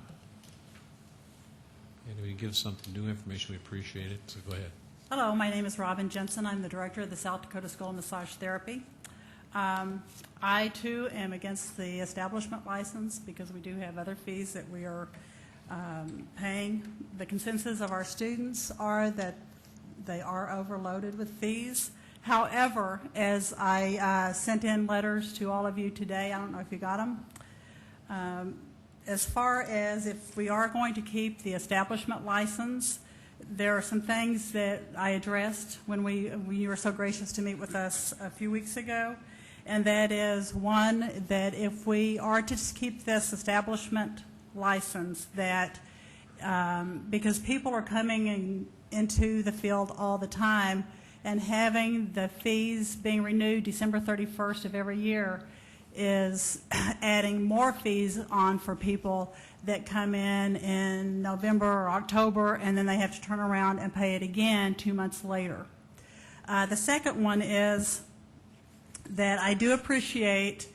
And if you give something new information, we appreciate it. So go ahead. Hello, my name is Robin Jensen. I'm the director of the South Dakota School of Massage Therapy. I, too, am against the establishment license because we do have other fees that we are paying. The consensus of our students are that they are overloaded with fees. However, as I sent in letters to all of you today, I don't know if you got them, as far as if we are going to keep the establishment license, there are some things that I addressed when you were so gracious to meet with us a few weeks ago, and that is, one, that if we are to just keep this establishment license, that because people are coming into the field all the time and having the fees being renewed December 31st of every year is adding more fees on for people that come in November or October, and then they have to turn around and pay it again 2 months later. The second one is that I do appreciate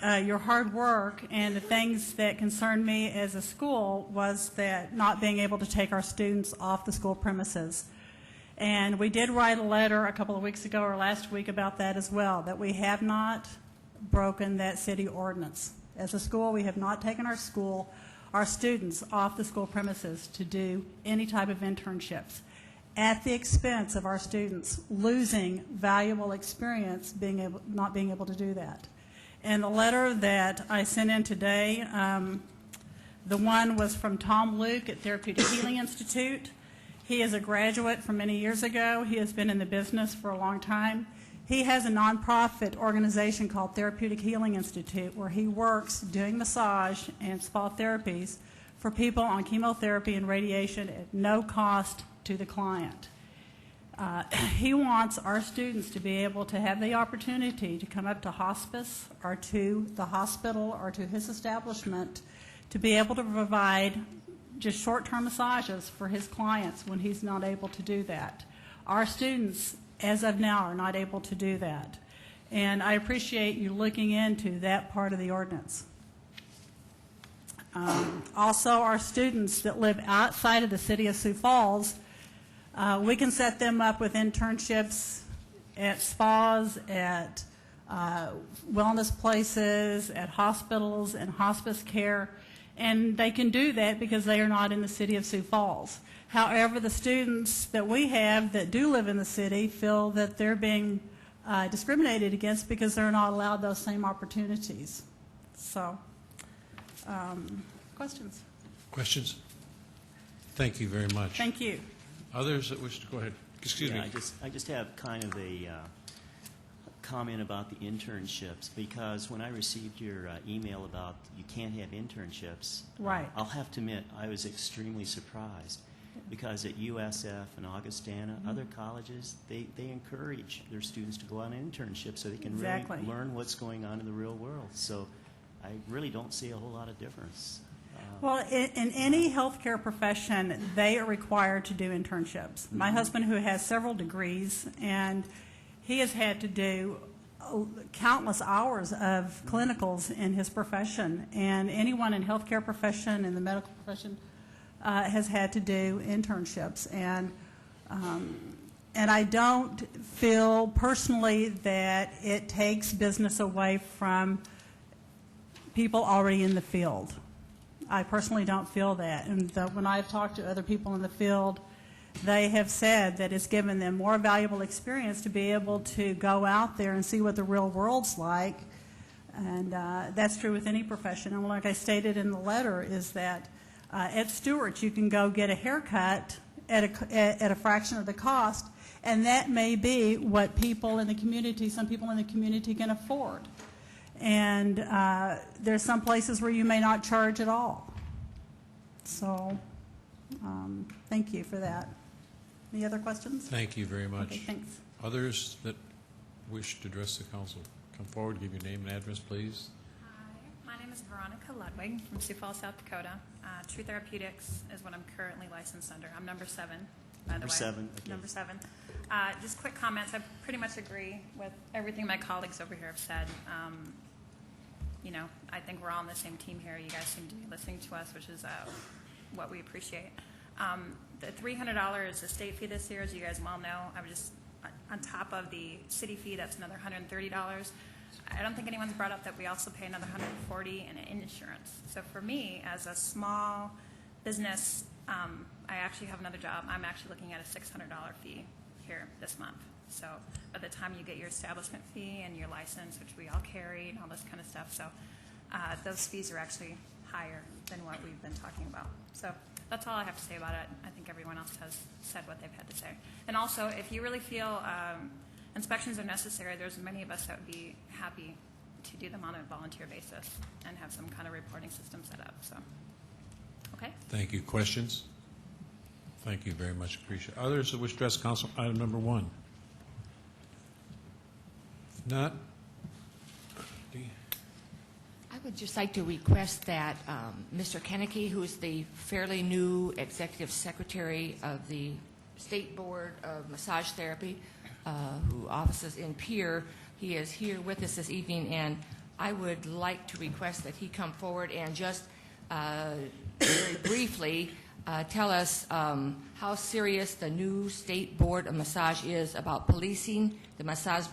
your hard work, and the things that concerned me as a school was that not being able to take our students off the school premises. And we did write a letter a couple of weeks ago or last week about that as well, that we have not broken that city ordinance. As a school, we have not taken our students off the school premises to do any type of internships at the expense of our students losing valuable experience not being able to do that. And the letter that I sent in today, the one was from Tom Luke at Therapeutic Healing Institute. He is a graduate from many years ago. He has been in the business for a long time. He has a nonprofit organization called Therapeutic Healing Institute where he works doing massage and spa therapies for people on chemotherapy and radiation at no cost to the client. He wants our students to be able to have the opportunity to come up to hospice or to the hospital or to his establishment to be able to provide just short-term massages for his clients when he's not able to do that. Our students, as of now, are not able to do that. And I appreciate you looking into that part of the ordinance. Also, our students that live outside of the city of Sioux Falls, we can set them up with internships at spas, at wellness places, at hospitals and hospice care, and they can do that because they are not in the city of Sioux Falls. However, the students that we have that do live in the city feel that they're being discriminated against because they're not allowed those same opportunities. So, questions? Questions? Thank you very much. Thank you. Others that wish to go ahead? Excuse me. I just have kind of a comment about the internships, because when I received your email about you can't have internships, right. I'll have to admit I was extremely surprised, because at USF and Augustana, other colleges, they encourage their students to go on internships so they can really learn what's going on in the real world. So I really don't see a whole lot of difference. Well, in any healthcare profession, they are required to do internships. My husband, who has several degrees, and he has had to do countless hours of clinicals in his profession, and anyone in healthcare profession, in the medical profession, has had to do internships. And I don't feel personally that it takes business away from people already in the field. I personally don't feel that. And when I've talked to other people in the field, they have said that it's given them more valuable experience to be able to go out there and see what the real world's like. And that's true with any profession. And like I stated in the letter, is that at Stewart's you can go get a haircut at a fraction of the cost, and that may be what people in the community, some people in the community can afford. And there's some places where you may not charge at all. So thank you for that. Any other questions? Thank you very much. Okay, thanks. Others that wish to address the council, come forward, give your name and address, please. Hi, my name is Veronica Ludwig from Sioux Falls, South Dakota. True Therapeutics is what I'm currently licensed under. I'm number 7, by the way. Number 7. Okay. Number 7. Just quick comments. I pretty much agree with everything my colleagues over here have said. You know, I think we're all on the same team here. You guys seem to be listening to us, which is what we appreciate. The $300 is the state fee this year, as you guys well know. I was just on top of the city fee. That's another $130. I don't think anyone's brought up that we also pay another $140 in insurance. So for me, as a small business, I actually have another job. I'm actually looking at a $600 fee here this month. So by the time you get your establishment fee and your license, which we all carry and all this kind of stuff, so those fees are actually higher than what we've been talking about. So that's all I have to say about it. I think everyone else has said what they've had to say. And also, if you really feel inspections are necessary, there's many of us that would be happy to do them on a volunteer basis and have some kind of reporting system set up. So, okay. Thank you. Questions? Thank you very much. Appreciate it. Others that wish to address council, item number 1. If not, I would just like to request that Mr. Kenneke, who is the fairly new executive secretary of the State Board of Massage Therapy, who offices in Pierre, he is here with us this evening, and I would like to request that he come forward and just very briefly tell us how serious the new State Board of Massage is about policing the massage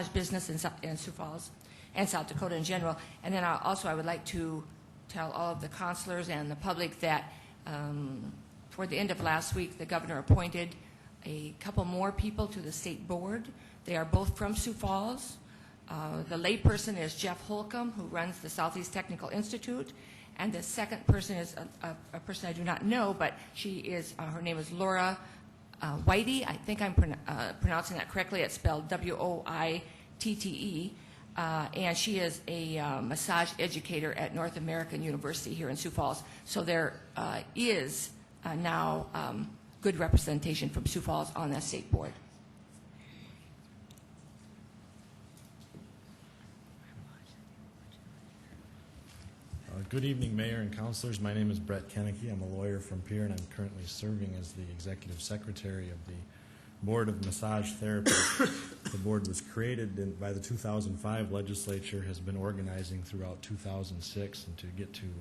business in Sioux Falls and South Dakota in general. And then I would like to tell all of the counselors and the public that toward the end of last week, the governor appointed a couple more people to the state board. They are both from Sioux Falls. The layperson is Jeff Holcomb, who runs the Southeast Technical Institute. And the second person is a person I do not know, but she is, her name is Laura Whitey. I think I'm pronouncing that correctly. It's spelled W-O-I-T-T-E. And she is a massage educator at North American University here in Sioux Falls. So there is now good representation from Sioux Falls on that state board. Good evening, Mayor and Councilors. My name is Brett Kenneke. I'm a lawyer from Pierre, and I'm currently serving as the Executive Secretary of the Board of Massage Therapy. The board was created by the 2005 legislature, has been organizing throughout 2006. And to get to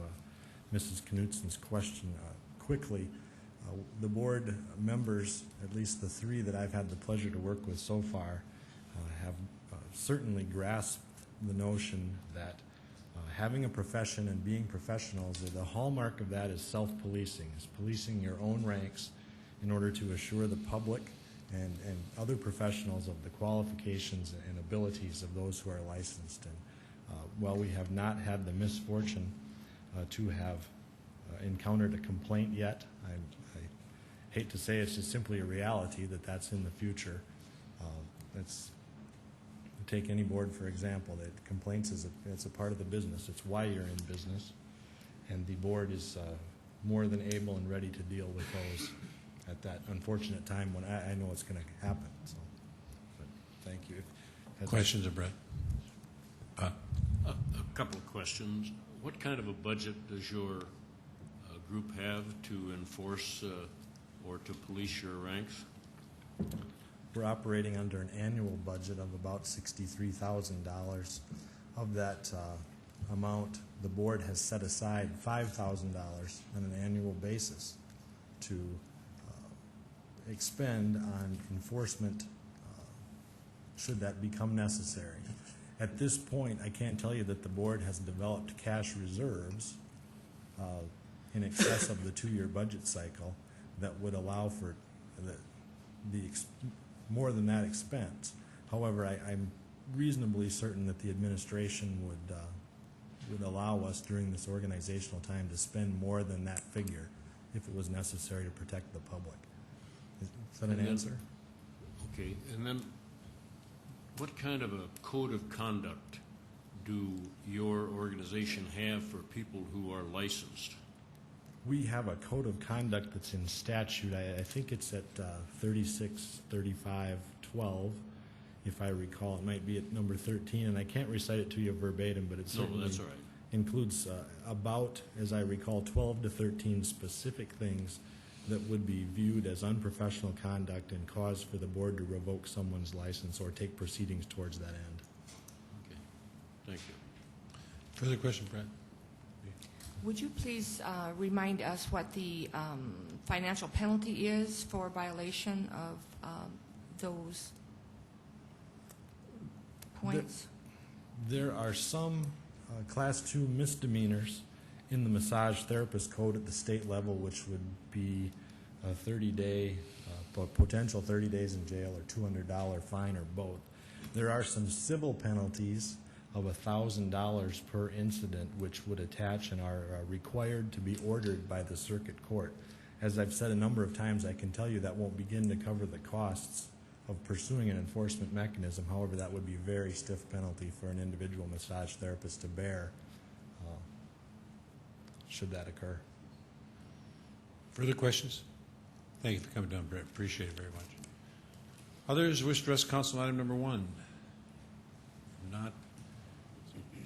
Mrs. Knutsen's question quickly, the board members, at least the 3 that I've had the pleasure to work with so far, have certainly grasped the notion that having a profession and being professionals, the hallmark of that is self-policing, is policing your own ranks in order to assure the public and other professionals of the qualifications and abilities of those who are licensed. And while we have not had the misfortune to have encountered a complaint yet, I hate to say it's just simply a reality that that's in the future. Take any board, for example, that complaints it's a part of the business. It's why you're in business. And the board is more than able and ready to deal with those at that unfortunate time when I know it's going to happen. So, but thank you. Questions of Brett? A couple of questions. What kind of a budget does your group have to enforce or to police your ranks? We're operating under an annual budget of about $63,000. Of that amount, the board has set aside $5,000 on an annual basis to expend on enforcement should that become necessary. At this point, I can't tell you that the board has developed cash reserves in excess of the 2-year budget cycle that would allow for more than that expense. However, I'm reasonably certain that the administration would allow us during this organizational time to spend more than that figure if it was necessary to protect the public. Is that an answer? Okay, and then what kind of a code of conduct do your organization have for people who are licensed? We have a code of conduct that's in statute. I think it's at 363512, if I recall. It might be at number 13, and I can't recite it to you verbatim, but it certainly that's all right. includes about, as I recall, 12 to 13 specific things that would be viewed as unprofessional conduct and cause for the board to revoke someone's license or take proceedings towards that end. Okay, thank you. Further question, Brett? Would you please remind us what the financial penalty is for violation of those points? There are some Class 2 misdemeanors in the massage therapist code at the state level, which would be a 30-day, potential 30 days in jail or $200 fine or both. There are some civil penalties of $1,000 per incident, which would attach and are required to be ordered by the circuit court. As I've said a number of times, I can tell you that won't begin to cover the costs of pursuing an enforcement mechanism. However, that would be a very stiff penalty for an individual massage therapist to bear should that occur. Further questions? Thank you for coming down, Brett. Appreciate it very much. Others wish to address council item number 1? Not.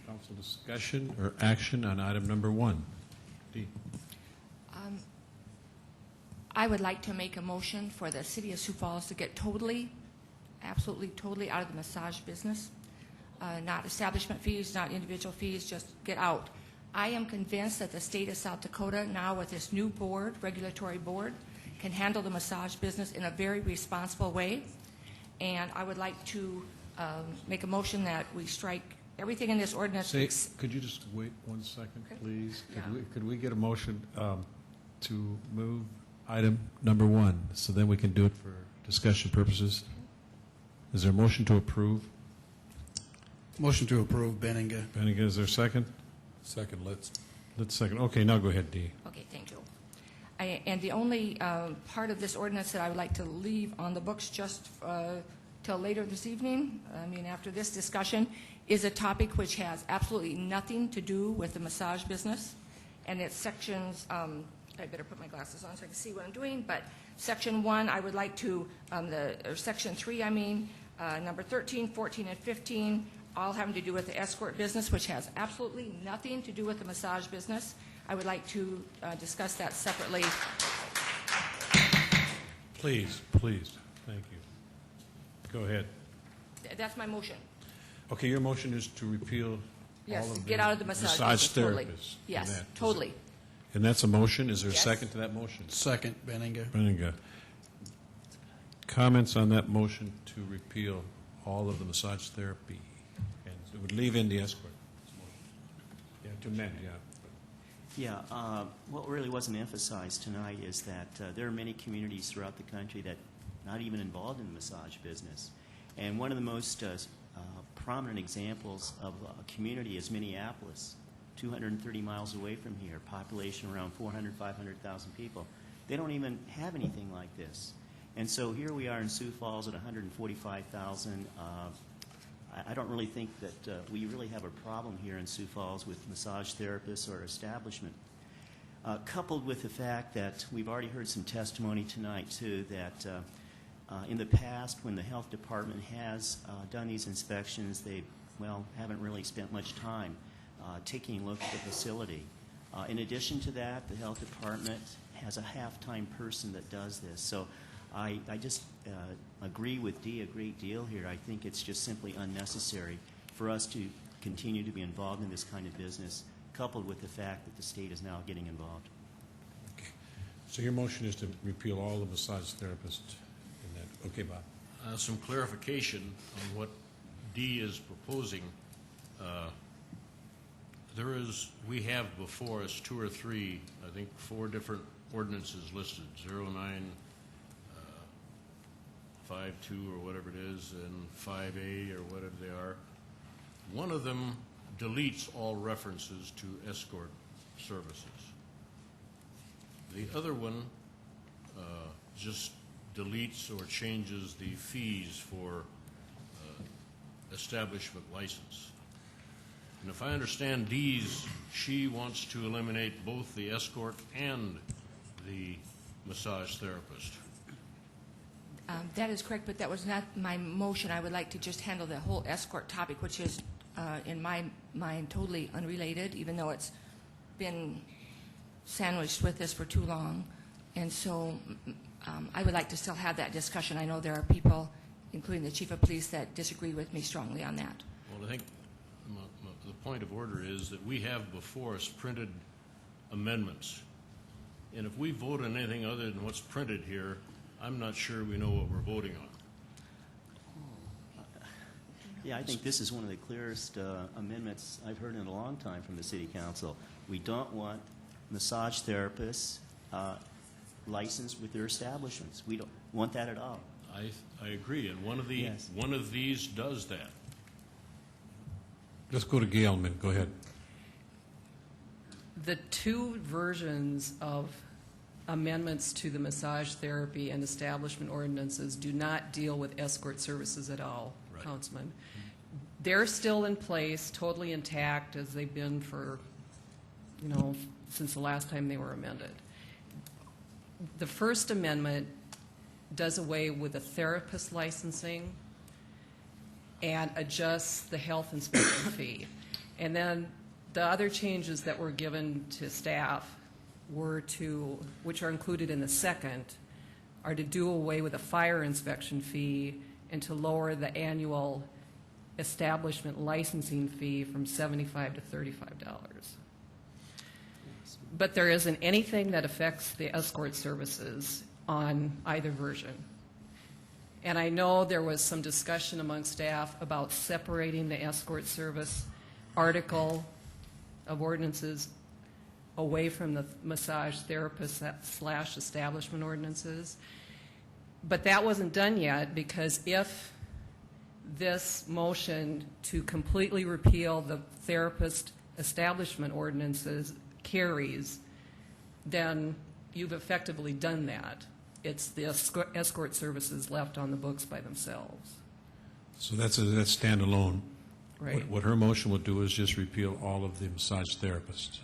Council discussion or action on item number 1. D. I would like to make a motion for the city of Sioux Falls to get absolutely totally out of the massage business. Not establishment fees, not individual fees, just get out. I am convinced that the state of South Dakota, now with this new board, regulatory board, can handle the massage business in a very responsible way. And I would like to make a motion that we strike everything in this ordinance. Could you just wait 1 second, Okay. please? Yeah. Could we get a motion to move item number 1, so then we can do it for discussion purposes? Is there a motion to approve? Motion to approve, Benninga. Benninga, is there a second? Second, let's Second. Okay, now go ahead, Dee. Okay, thank you. And the only part of this ordinance that I would like to leave on the books just till later this evening, after this discussion, is a topic which has absolutely nothing to do with the massage business. And it's sections, I better put my glasses on so I can see what I'm doing, but section 1, I would like to, or section 3, number 13, 14, and 15, all having to do with the escort business, which has absolutely nothing to do with the massage business. I would like to discuss that separately. Please, thank you. Go ahead. That's my motion. Okay, your motion is to repeal Yes, all of get out of the massage business, totally. therapists. Yes, and totally. And that's a motion. Is there a Yes. second to that motion? Second, Benninga. Benninga. Comments on that motion to repeal all of the massage therapy? And it would leave in the escort. Yeah, to amend, yeah. Yeah, what really wasn't emphasized tonight is that there are many communities throughout the country that are not even involved in the massage business. And one of the most prominent examples of a community is Minneapolis, 230 miles away from here, population around 400, 500,000 people. They don't even have anything like this. And so here we are in Sioux Falls at 145,000. I don't really think that we really have a problem here in Sioux Falls with massage therapists or establishment. Coupled with the fact that we've already heard some testimony tonight, too, that in the past when the health department has done these inspections, they, haven't really spent much time taking a look at the facility. In addition to that, the health department has a half-time person that does this. So I just agree with Dee a great deal here. I think it's just simply unnecessary for us to continue to be involved in this kind of business, coupled with the fact that the state is now getting involved. Okay. So your motion is to repeal all the massage therapists in that. Okay, Bob. Some clarification on what D is proposing. We have before us 2 or 3, I think 4 different ordinances listed, 09, 52 or whatever it is, and 5A or whatever they are. One of them deletes all references to escort services. The other one just deletes or changes the fees for establishment license. And if I understand Dee's, she wants to eliminate both the escort and the massage therapist. That is correct, but that was not my motion. I would like to just handle the whole escort topic, which is, in my mind, totally unrelated, even though it's been sandwiched with this for too long. And so I would like to still have that discussion. I know there are people, including the chief of police, that disagree with me strongly on that. Well, I think the point of order is that we have before us printed amendments. And if we vote on anything other than what's printed here, I'm not sure we know what we're voting on. Yeah, I think this is one of the clearest amendments I've heard in a long time from the City Council. We don't want massage therapists licensed with their establishments. We don't want that at all. I agree, and one of these does that. Let's go to Gail. Go ahead. The 2 versions of amendments to the massage therapy and establishment ordinances do not deal with escort services at all, right. Councilman. They're still in place, totally intact, as they've been for, since the last time they were amended. The First Amendment does away with the therapist licensing and adjusts the health inspection fee. And then the other changes that were given to staff which are included in the second, are to do away with a fire inspection fee and to lower the annual establishment licensing fee from $75 to $35. But there isn't anything that affects the escort services on either version. And I know there was some discussion among staff about separating the escort service article of ordinances away from the massage therapist / establishment ordinances. But that wasn't done yet, because if this motion to completely repeal the therapist establishment ordinances carries, then you've effectively done that. It's the escort services left on the books by themselves. So that's standalone. Right. What her motion would do is just repeal all of the massage therapists.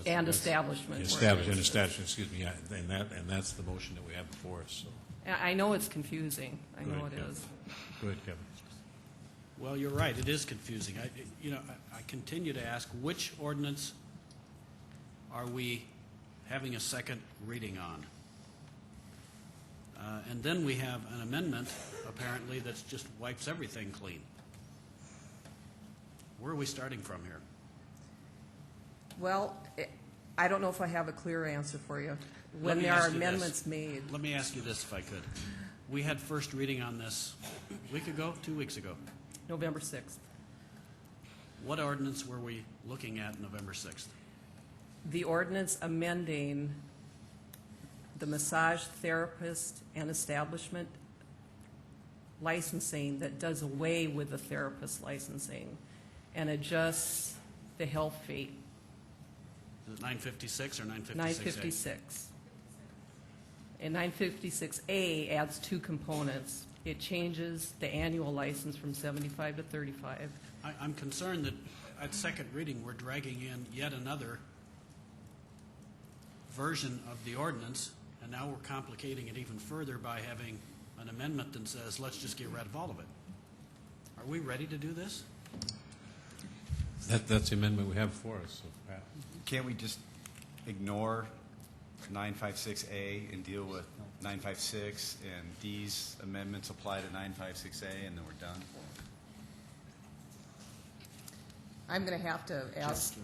And establishment. Establishment, excuse me, yeah, and that's the motion that we have before us. So. I know it's confusing. I know it is. Go ahead, Kevin. Well, you're right. It is confusing. I continue to ask, which ordinance are we having a second reading on? And then we have an amendment, apparently, that just wipes everything clean. Where are we starting from here? Well, I don't know if I have a clear answer for you. When there are amendments made. Let me ask you this, if I could. We had first reading on this a week ago, 2 weeks ago. November 6th. What ordinance were we looking at November 6th? The ordinance amending the massage therapist and establishment licensing that does away with the therapist licensing and adjusts the health fee. Is it 956 or 956A? 956. And 956A adds 2 components. It changes the annual license from 75 to 35. I'm concerned that at second reading we're dragging in yet another version of the ordinance, and now we're complicating it even further by having an amendment that says let's just get rid of all of it. Are we ready to do this? That's the amendment we have for us. So, Pat. Can't we just ignore 956A and deal with 956, and these amendments apply to 956A, and then we're done? I'm going to have to ask,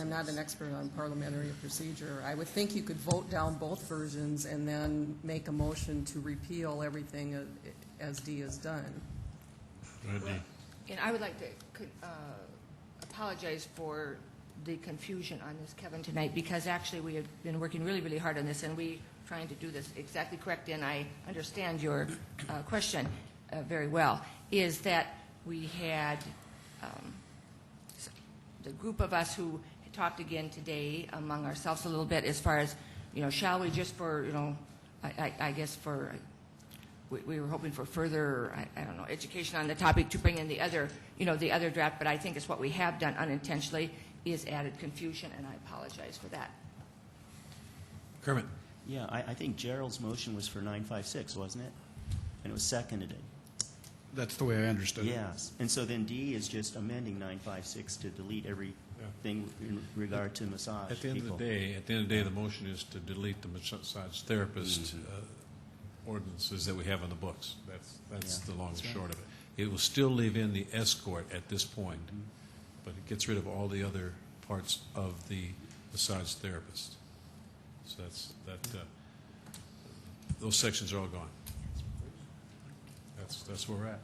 I'm not an expert on parliamentary procedure. I would think you could vote down both versions and then make a motion to repeal everything as D is done. And I would like to apologize for the confusion on this, Kevin, tonight, because actually we have been working really, really hard on this, and we trying to do this exactly correct, and I understand your question very well, is that we had the group of us who talked again today among ourselves a little bit as far as, shall we just for, I guess for, we were hoping for further, I don't know, education on the topic to bring in the other, the other draft, but I think it's what we have done unintentionally is added confusion, and I apologize for that. Kermit. Yeah, I think Gerald's motion was for 956, wasn't it? And it was seconded it. That's the way I understood it. Yes. And so then D is just amending 956 to delete everything in regard to massage At the end of the day, the motion is to delete the massage therapist ordinances that we have on the books. That's the long and short of it. It will still leave in the escort at this point, but it gets rid of all the other parts of the massage therapist. So those sections are all gone. That's where we're at.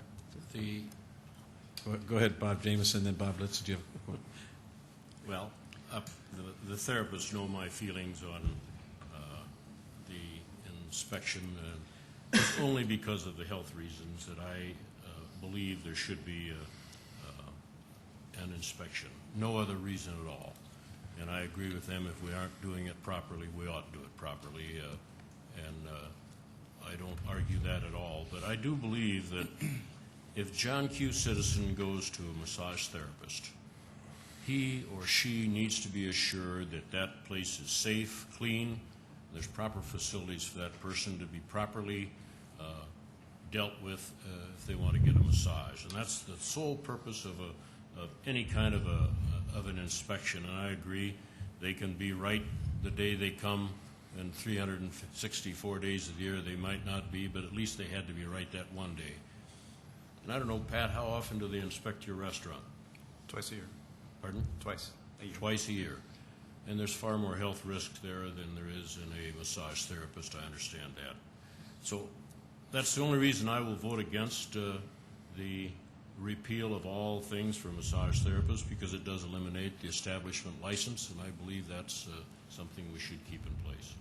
Go ahead, Bob Jameson, then Bob Litz. Do you have a point? Well, the therapists know my feelings on the inspection, only because of the health reasons that I believe there should be an inspection. No other reason at all. And I agree with them. If we aren't doing it properly, we ought to do it properly. I don't argue that at all. But I do believe that if John Q. Citizen goes to a massage therapist, he or she needs to be assured that that place is safe, clean, there's proper facilities for that person to be properly dealt with if they want to get a massage. And that's the sole purpose of any kind of an inspection. And I agree, they can be right the day they come, and 364 days of the year they might not be, but at least they had to be right that one day. And I don't know, Pat, how often do they inspect your restaurant? Twice a year. Pardon? Twice a year. Twice a year. And there's far more health risk there than there is in a massage therapist. I understand that. So that's the only reason I will vote against the repeal of all things for massage therapists, because it does eliminate the establishment license, and I believe that's something we should keep in place.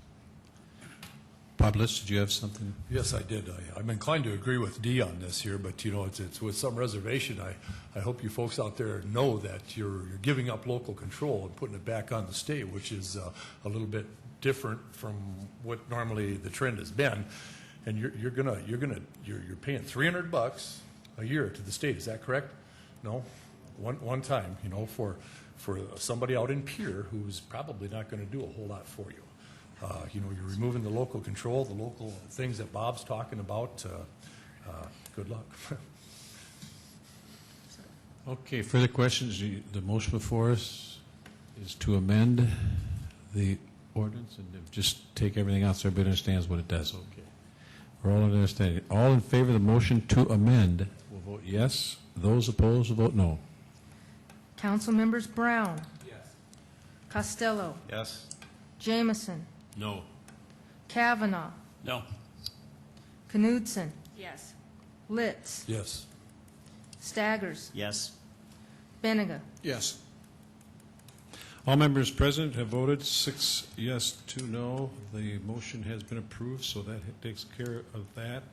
Bob Litz, did you have something? Yes, I did. I'm inclined to agree with Dee on this here, but it's with some reservation. I hope you folks out there know that you're giving up local control and putting it back on the state, which is a little bit different from what normally the trend has been. And you're paying $300 a year to the state. Is that correct? No, one time. For somebody out in Pierre who's probably not going to do a whole lot for you. You're removing the local control, the local things that Bob's talking about. Good luck. Okay, further questions? The motion before us is to amend the ordinance and just take everything out so everybody understands what it does. Okay. We're all understanding. All in favor of the motion to amend will vote yes. Those opposed will vote no. Council members Brown. Yes. Costello. Yes. Jameson. No. Kavanaugh. No. Knudsen. Yes. Litz. Yes. Staggers. Yes. Benega. Yes. All members present have voted 6 yes, 2 no. The motion has been approved, so that takes care of that.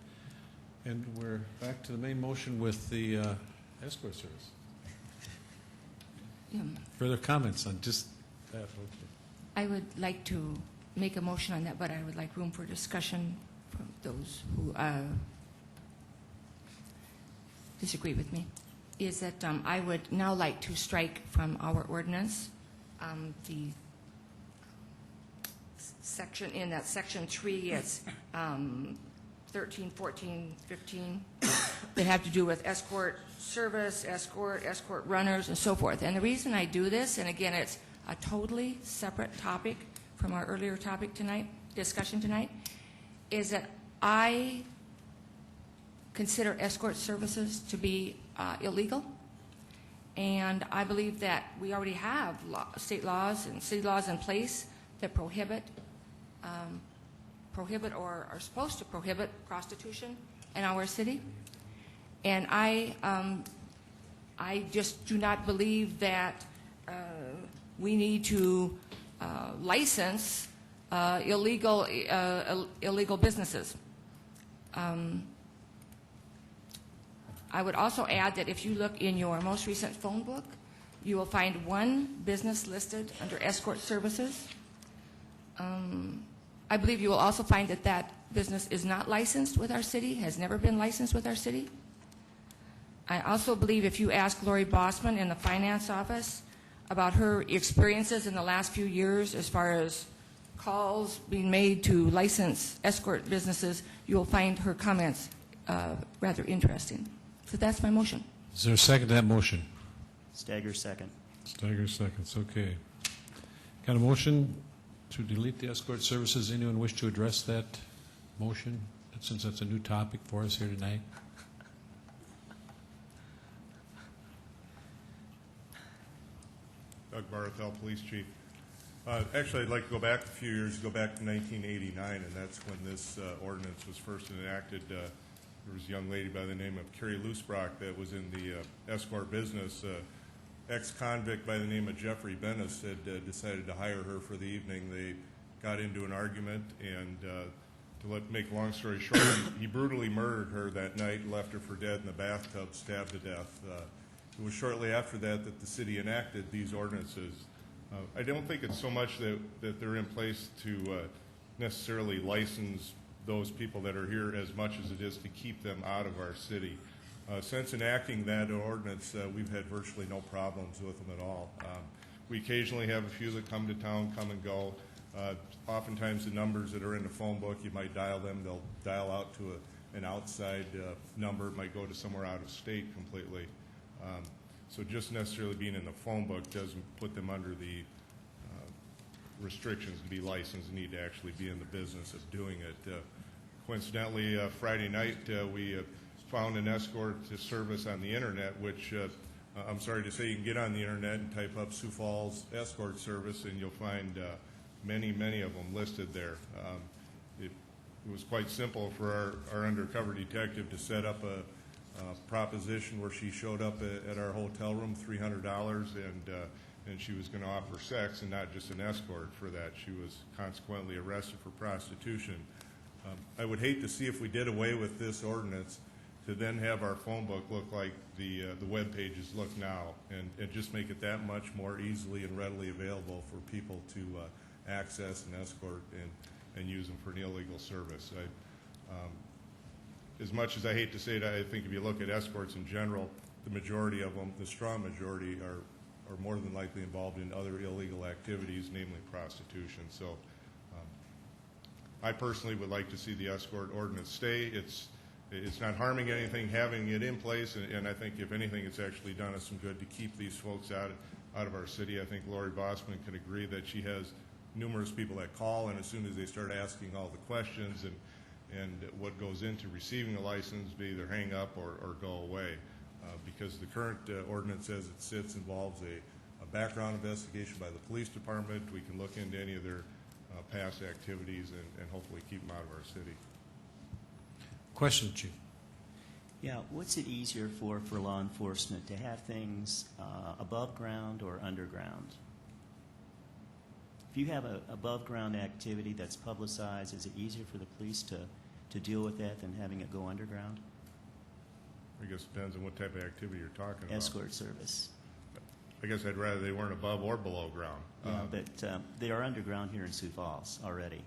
And we're back to the main motion with the escort service. Further comments on just that? Okay. I would like to make a motion on that, but I would like room for discussion from those who disagree with me. Is that I would now like to strike from our ordinance the section, in that section 3, it's 13, 14, 15, that have to do with escort service, escort runners, and so forth. And the reason I do this, and again, it's a totally separate topic from our earlier topic tonight, discussion tonight, is that I consider escort services to be illegal. And I believe that we already have state laws and city laws in place that prohibit or are supposed to prohibit prostitution in our city. And I just do not believe that we need to license illegal businesses. I would also add that if you look in your most recent phone book, you will find one business listed under escort services. I believe you will also find that that business is not licensed with our city, has never been licensed with our city. I also believe if you ask Lori Bossman in the finance office about her experiences in the last few years as far as calls being made to license escort businesses, you will find her comments rather interesting. So that's my motion. Is there a second to that motion? Stagger second. Stagger seconds, okay. Got a motion to delete the escort services. Anyone wish to address that motion, since that's a new topic for us here tonight? Doug Barthel, Police Chief. Actually, I'd like to go back a few years, go back to 1989, and that's when this ordinance was first enacted. There was a young lady by the name of Carrie Loosebrock that was in the escort business. Ex-convict by the name of Jeffrey Bennis had decided to hire her for the evening. They got into an argument, and to make a long story short, he brutally murdered her that night, left her for dead in the bathtub, stabbed to death. It was shortly after that that the city enacted these ordinances. I don't think it's so much that they're in place to necessarily license those people that are here as much as it is to keep them out of our city. Since enacting that ordinance, we've had virtually no problems with them at all. We occasionally have a few that come to town, come and go. Oftentimes the numbers that are in the phone book, you might dial them, they'll dial out to an outside number, it might go to somewhere out of state completely. So just necessarily being in the phone book doesn't put them under the restrictions to be licensed and need to actually be in the business of doing it. Coincidentally, Friday night we found an escort service on the internet, which I'm sorry to say you can get on the internet and type up Sioux Falls escort service and you'll find many of them listed there. It was quite simple for our undercover detective to set up a proposition where she showed up at our hotel room, $300, and she was going to offer sex and not just an escort for that. She was consequently arrested for prostitution. I would hate to see if we did away with this ordinance to then have our phone book look like the web pages look now, and just make it that much more easily and readily available for people to access and escort and use them for an illegal service. As much as I hate to say it, I think if you look at escorts in general, the majority of them, the strong majority, are more than likely involved in other illegal activities, namely prostitution. So I personally would like to see the escort ordinance stay. It's not harming anything having it in place, and I think if anything, it's actually done us some good to keep these folks out of our city. I think Lori Bossman can agree that she has numerous people that call, and as soon as they start asking all the questions and what goes into receiving a license, they either hang up or go away. Because the current ordinance as it sits involves a background investigation by the police department. We can look into any of their past activities and hopefully keep them out of our city. Question, Chief. Yeah, what's it easier for law enforcement, to have things above ground or underground? If you have a above ground activity that's publicized, is it easier for the police to deal with that than having it go underground? I guess it depends on what type of activity you're talking about. Escort service. I guess I'd rather they weren't above or below ground. Yeah, but they are underground here in Sioux Falls already.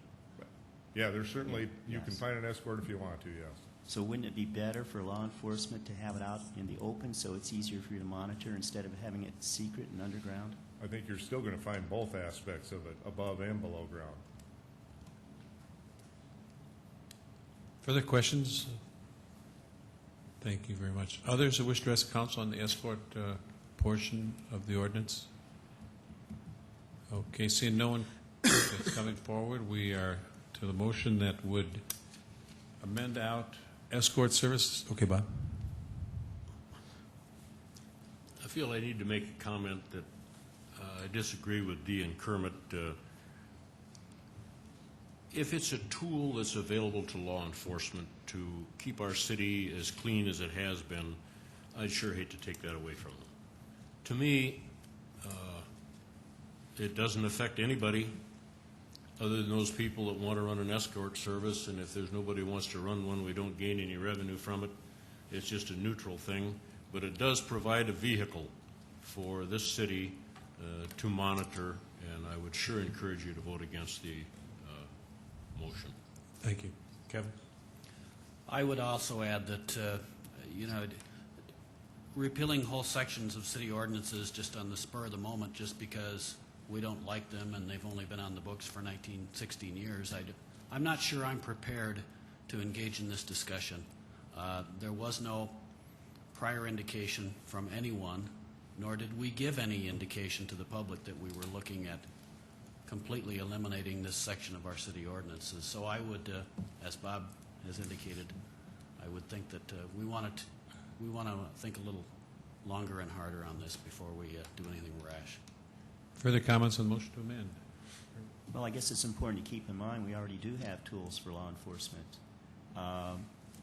Yeah, there's certainly, you can find an escort if you want to, yes. So wouldn't it be better for law enforcement to have it out in the open so it's easier for you to monitor instead of having it secret and underground? I think you're still going to find both aspects of it, above and below ground. Further questions? Thank you very much. Others who wish to address the council on the escort portion of the ordinance? Okay, seeing no one that's coming forward, we are to the motion that would amend out escort services. Okay, Bob. I feel I need to make a comment that I disagree with Dee and Kermit. If it's a tool that's available to law enforcement to keep our city as clean as it has been, I'd sure hate to take that away from them. To me, it doesn't affect anybody other than those people that want to run an escort service, and if there's nobody who wants to run one, we don't gain any revenue from it. It's just a neutral thing, but it does provide a vehicle for this city to monitor, and I would sure encourage you to vote against the motion. Thank you. Kevin? I would also add that, repealing whole sections of city ordinances just on the spur of the moment, just because we don't like them and they've only been on the books for 16 years, I'm not sure I'm prepared to engage in this discussion. There was no prior indication from anyone, nor did we give any indication to the public that we were looking at completely eliminating this section of our city ordinances. So I would, as Bob has indicated, I would think that we want to think a little longer and harder on this before we do anything rash. Further comments on the motion to amend? Well, I guess it's important to keep in mind we already do have tools for law enforcement.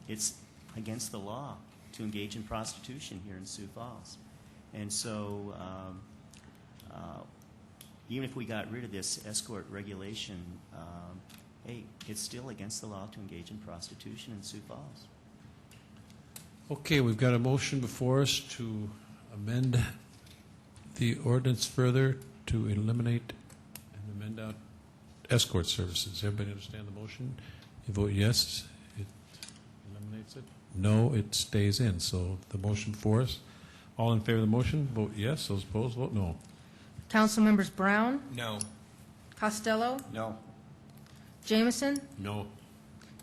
It's against the law to engage in prostitution here in Sioux Falls. And so even if we got rid of this escort regulation, hey, it's still against the law to engage in prostitution in Sioux Falls. Okay, we've got a motion before us to amend the ordinance further to eliminate and amend out escort services. Everybody understand the motion? You vote yes, it eliminates it. No, it stays in. So the motion before us. All in favor of the motion, vote yes. Those opposed, vote no. Council members Brown, No. Costello, No. Jameson, No.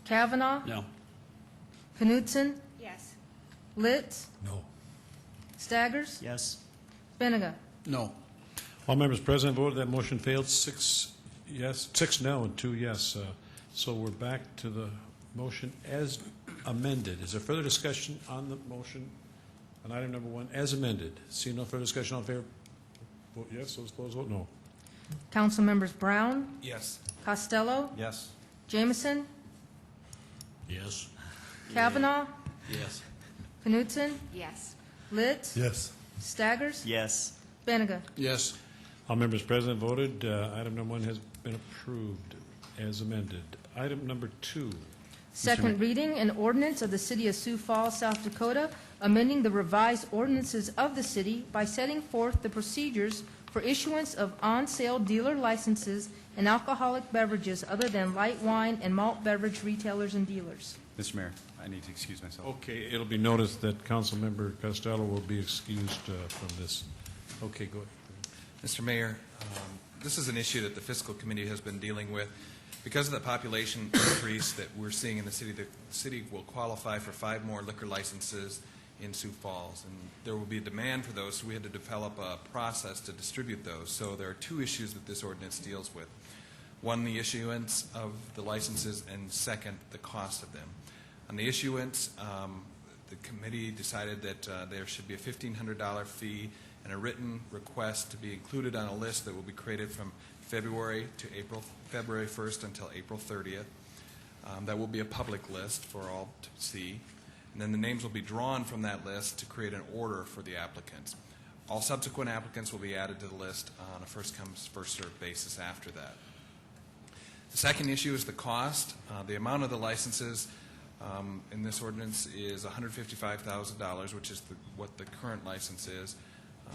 Kavanaugh, No. Knudsen, Yes. Litz, No. Staggers, Yes. Benega. No. All members present voted. That motion failed. 6 yes, 6 no, and 2 yes. So we're back to the motion as amended. Is there further discussion on the motion on item number 1 as amended? See no further discussion. All in favor? Vote yes. Those opposed, vote no. Council members Brown, Yes. Costello, Yes. Jameson, Yes. Kavanaugh, Yes. Knudsen, Yes. Litz, Yes. Staggers, Yes. Benega. Yes. All members present voted. Item number 1 has been approved as amended. Item number 2. Second reading, an ordinance of the City of Sioux Falls, South Dakota, amending the revised ordinances of the city by setting forth the procedures for issuance of on-sale dealer licenses in alcoholic beverages other than light wine and malt beverage retailers and dealers. Mr. Mayor, I need to excuse myself. Okay, it'll be noticed that Councilmember Costello will be excused from this. Okay, go ahead. Mr. Mayor, this is an issue that the Fiscal Committee has been dealing with. Because of the population increase that we're seeing in the city will qualify for 5 more liquor licenses in Sioux Falls, and there will be a demand for those, so we had to develop a process to distribute those. So there are 2 issues that this ordinance deals with. One, the issuance of the licenses, and second, the cost of them. On the issuance, the committee decided that there should be a $1,500 fee and a written request to be included on a list that will be created from February 1st until April 30th. That will be a public list for all to see. And then the names will be drawn from that list to create an order for the applicants. All subsequent applicants will be added to the list on a first-come, first-served basis after that. The second issue is the cost. The amount of the licenses in this ordinance is $155,000, which is what the current license is.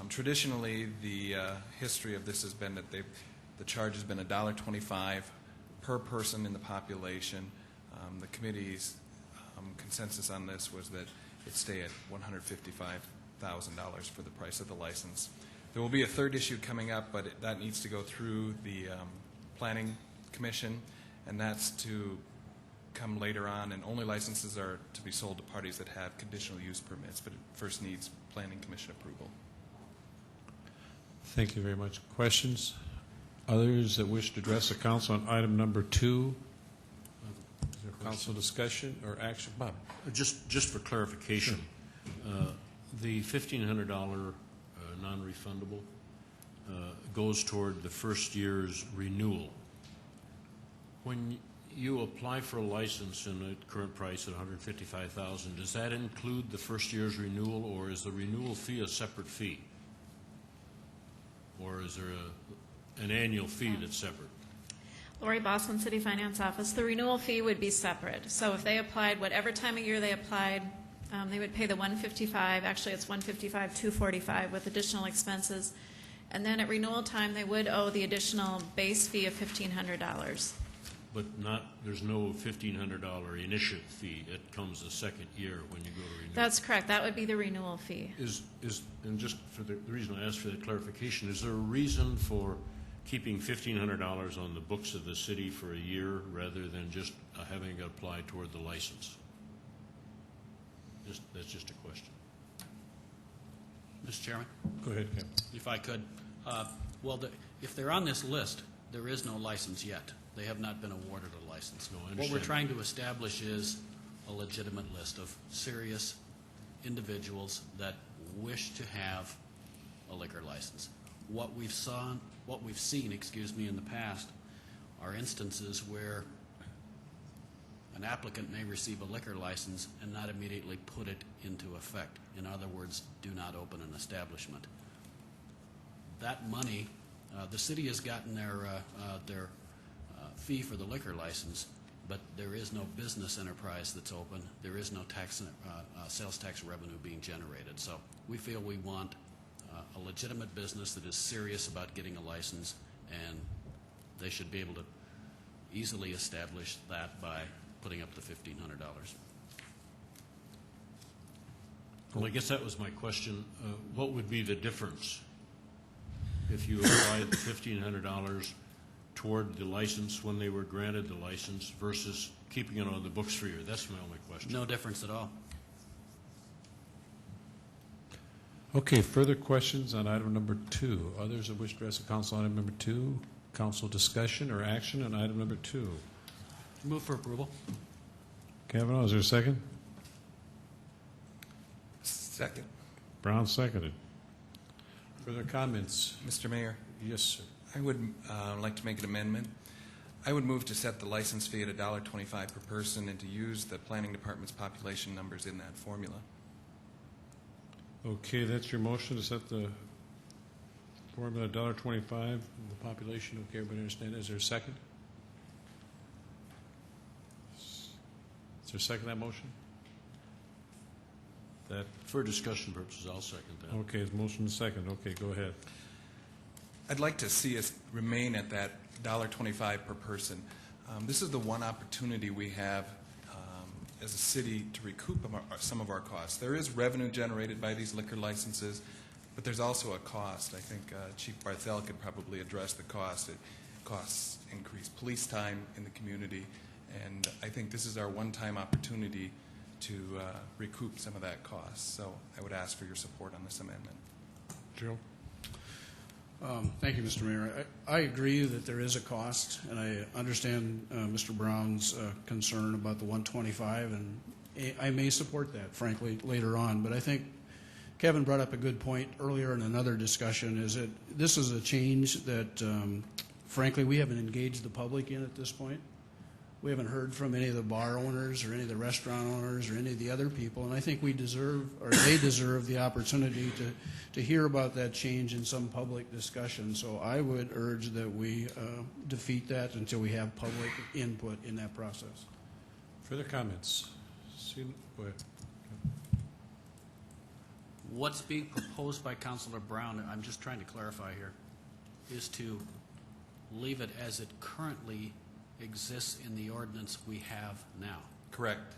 Traditionally, the history of this has been that the charge has been $1.25 per person in the population. The committee's consensus on this was that it stay at $155,000 for the price of the license. There will be a third issue coming up, but that needs to go through the Planning Commission, and that's to come later on, and only licenses are to be sold to parties that have conditional use permits, but it first needs Planning Commission approval. Thank you very much. Questions? Others that wish to address the council on item number 2? Is there council discussion or action? Bob? Just for clarification, the $1,500 non-refundable goes toward the first year's renewal. When you apply for a license in the current price at $155,000, does that include the first year's renewal, or is the renewal fee a separate fee? Or is there an annual fee that's separate? Lori Boston, City Finance Office. The renewal fee would be separate. So if they applied, whatever time of year they applied, they would pay the $155. Actually, it's $155,245 with additional expenses. And then at renewal time, they would owe the additional base fee of $1,500. But there's no $1,500 initiate fee. It comes the second year when you go to renew. That's correct. That would be the renewal fee. And just for the reason I asked for that clarification, is there a reason for keeping $1,500 on the books of the city for a year rather than just having it apply toward the license? That's just a question. Mr. Chairman? Go ahead, Kevin. If I could. If they're on this list, there is no license yet. They have not been awarded a license. No, I What understand. we're trying to establish is a legitimate list of serious individuals that wish to have a liquor license. What we've seen, in the past are instances where an applicant may receive a liquor license and not immediately put it into effect. In other words, do not open an establishment. That money, the city has gotten their fee for the liquor license, but there is no business enterprise that's open. There is no sales tax revenue being generated. So we feel we want a legitimate business that is serious about getting a license, and they should be able to easily establish that by putting up the $1,500. Well, I guess that was my question. What would be the difference if you applied the $1,500 toward the license when they were granted the license versus keeping it on the books for a year? That's my only question. No difference at all. Okay, further questions on item number 2? Others that wish to address the council on item number 2? Council discussion or action on item number 2? Move for approval. Kavanaugh, is there a second? Second. Brown seconded. Further comments? Mr. Mayor, Yes, sir. I would like to make an amendment. I would move to set the license fee at $1.25 per person and to use the Planning Department's population numbers in that formula. Okay, that's your motion to set the formula $1.25, the population. Okay, everybody understand? Is there a second? Is there a second to that motion? That For discussion purposes, I'll second that. okay, it's motion second. Okay, go ahead. I'd like to see us remain at that $1.25 per person. This is the one opportunity we have as a city to recoup some of our costs. There is revenue generated by these liquor licenses, but there's also a cost. I think Chief Barthel could probably address the cost. It costs increased police time in the community, and I think this is our one-time opportunity to recoup some of that cost. So I would ask for your support on this amendment. Joe? Thank you, Mr. Mayor. I agree that there is a cost, and I understand Mr. Brown's concern about the 125, and I may support that, frankly, later on. But I think Kevin brought up a good point earlier in another discussion, is that this is a change that, frankly, we haven't engaged the public in at this point. We haven't heard from any of the bar owners or any of the restaurant owners or any of the other people, and I think we deserve, or they deserve, the opportunity to hear about that change in some public discussion. So I would urge that we defeat that until we have public input in that process. Further comments? Go ahead. What's being proposed by Councilor Brown, I'm just trying to clarify here, is to leave it as it currently exists in the ordinance we have now. Correct.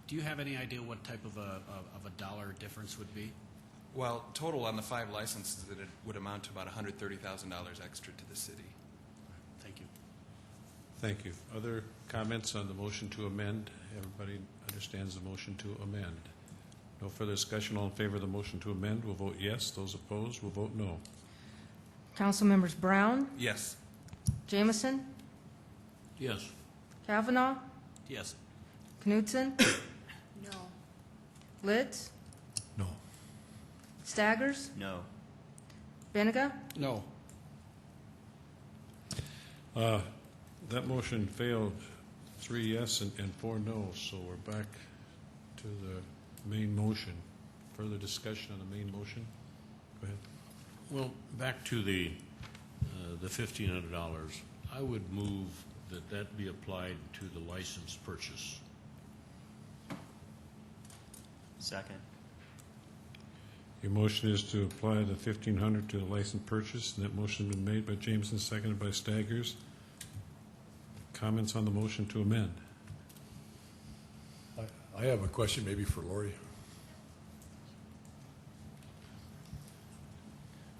Do you have any idea what type of a dollar difference would be? Well, total on the 5 licenses, it would amount to about $130,000 extra to the city. Thank you. Thank you. Other comments on the motion to amend? Everybody understands the motion to amend. No further discussion. All in favor of the motion to amend will vote yes. Those opposed will vote no. Council members Brown, Yes. Jameson, Yes. Kavanaugh, Yes. Knutson, No. Litz, No. Staggers, No. Benega. No. That motion failed, 3 yes and 4 no, so we're back to the main motion. Further discussion on the main motion? Go ahead. Well, back to the $1,500, I would move that be applied to the license purchase. Second. Your motion is to apply the $1,500 to the license purchase, and that motion has been made by Jameson, seconded by Staggers. Comments on the motion to amend? I have a question maybe for Lori.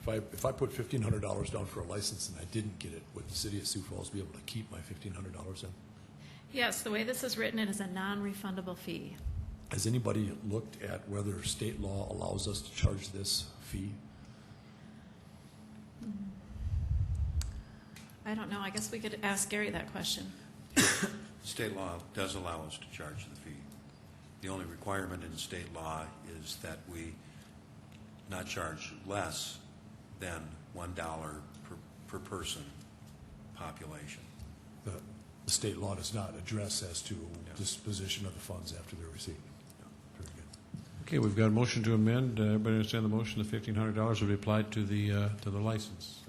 If I put $1,500 down for a license and I didn't get it, would the city of Sioux Falls be able to keep my $1,500 in? Yes, the way this is written, it is a non-refundable fee. Has anybody looked at whether state law allows us to charge this fee? I don't know. I guess we could ask Gary that question. State law does allow us to charge the fee. The only requirement in state law is that we not charge less than $1 per person population. The state law does not address as to disposition of the funds after they're received. Very good. Okay, we've got a motion to amend. Everybody understand the motion? The $1,500 will be applied to the license.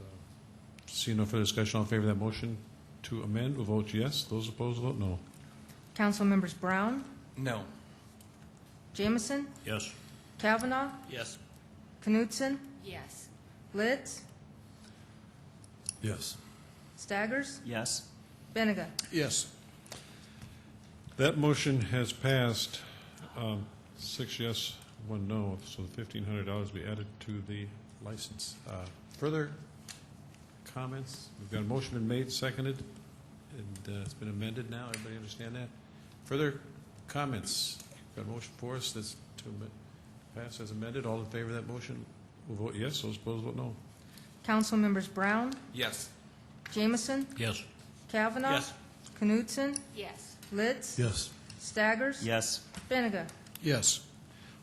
Seeing no further discussion, all in favor of that motion to amend will vote yes. Those opposed will vote no. Council members Brown, No. Jameson, Yes. Kavanaugh, Yes. Knutson, Yes. Litz, Yes. Staggers, Yes. Benega. Yes. That motion has passed, 6 yes, 1 no, so the $1,500 will be added to the license. Further comments? We've got a motion been made, seconded, and it's been amended now. Everybody understand that? Further comments? We've got a motion for us that's to pass as amended. All in favor of that motion will vote yes. Those opposed vote no. Council members Brown, Yes. Jameson, Yes. Kavanaugh, Yes. Knutson, Yes. Litz, Yes. Staggers, Yes. Benega. Yes.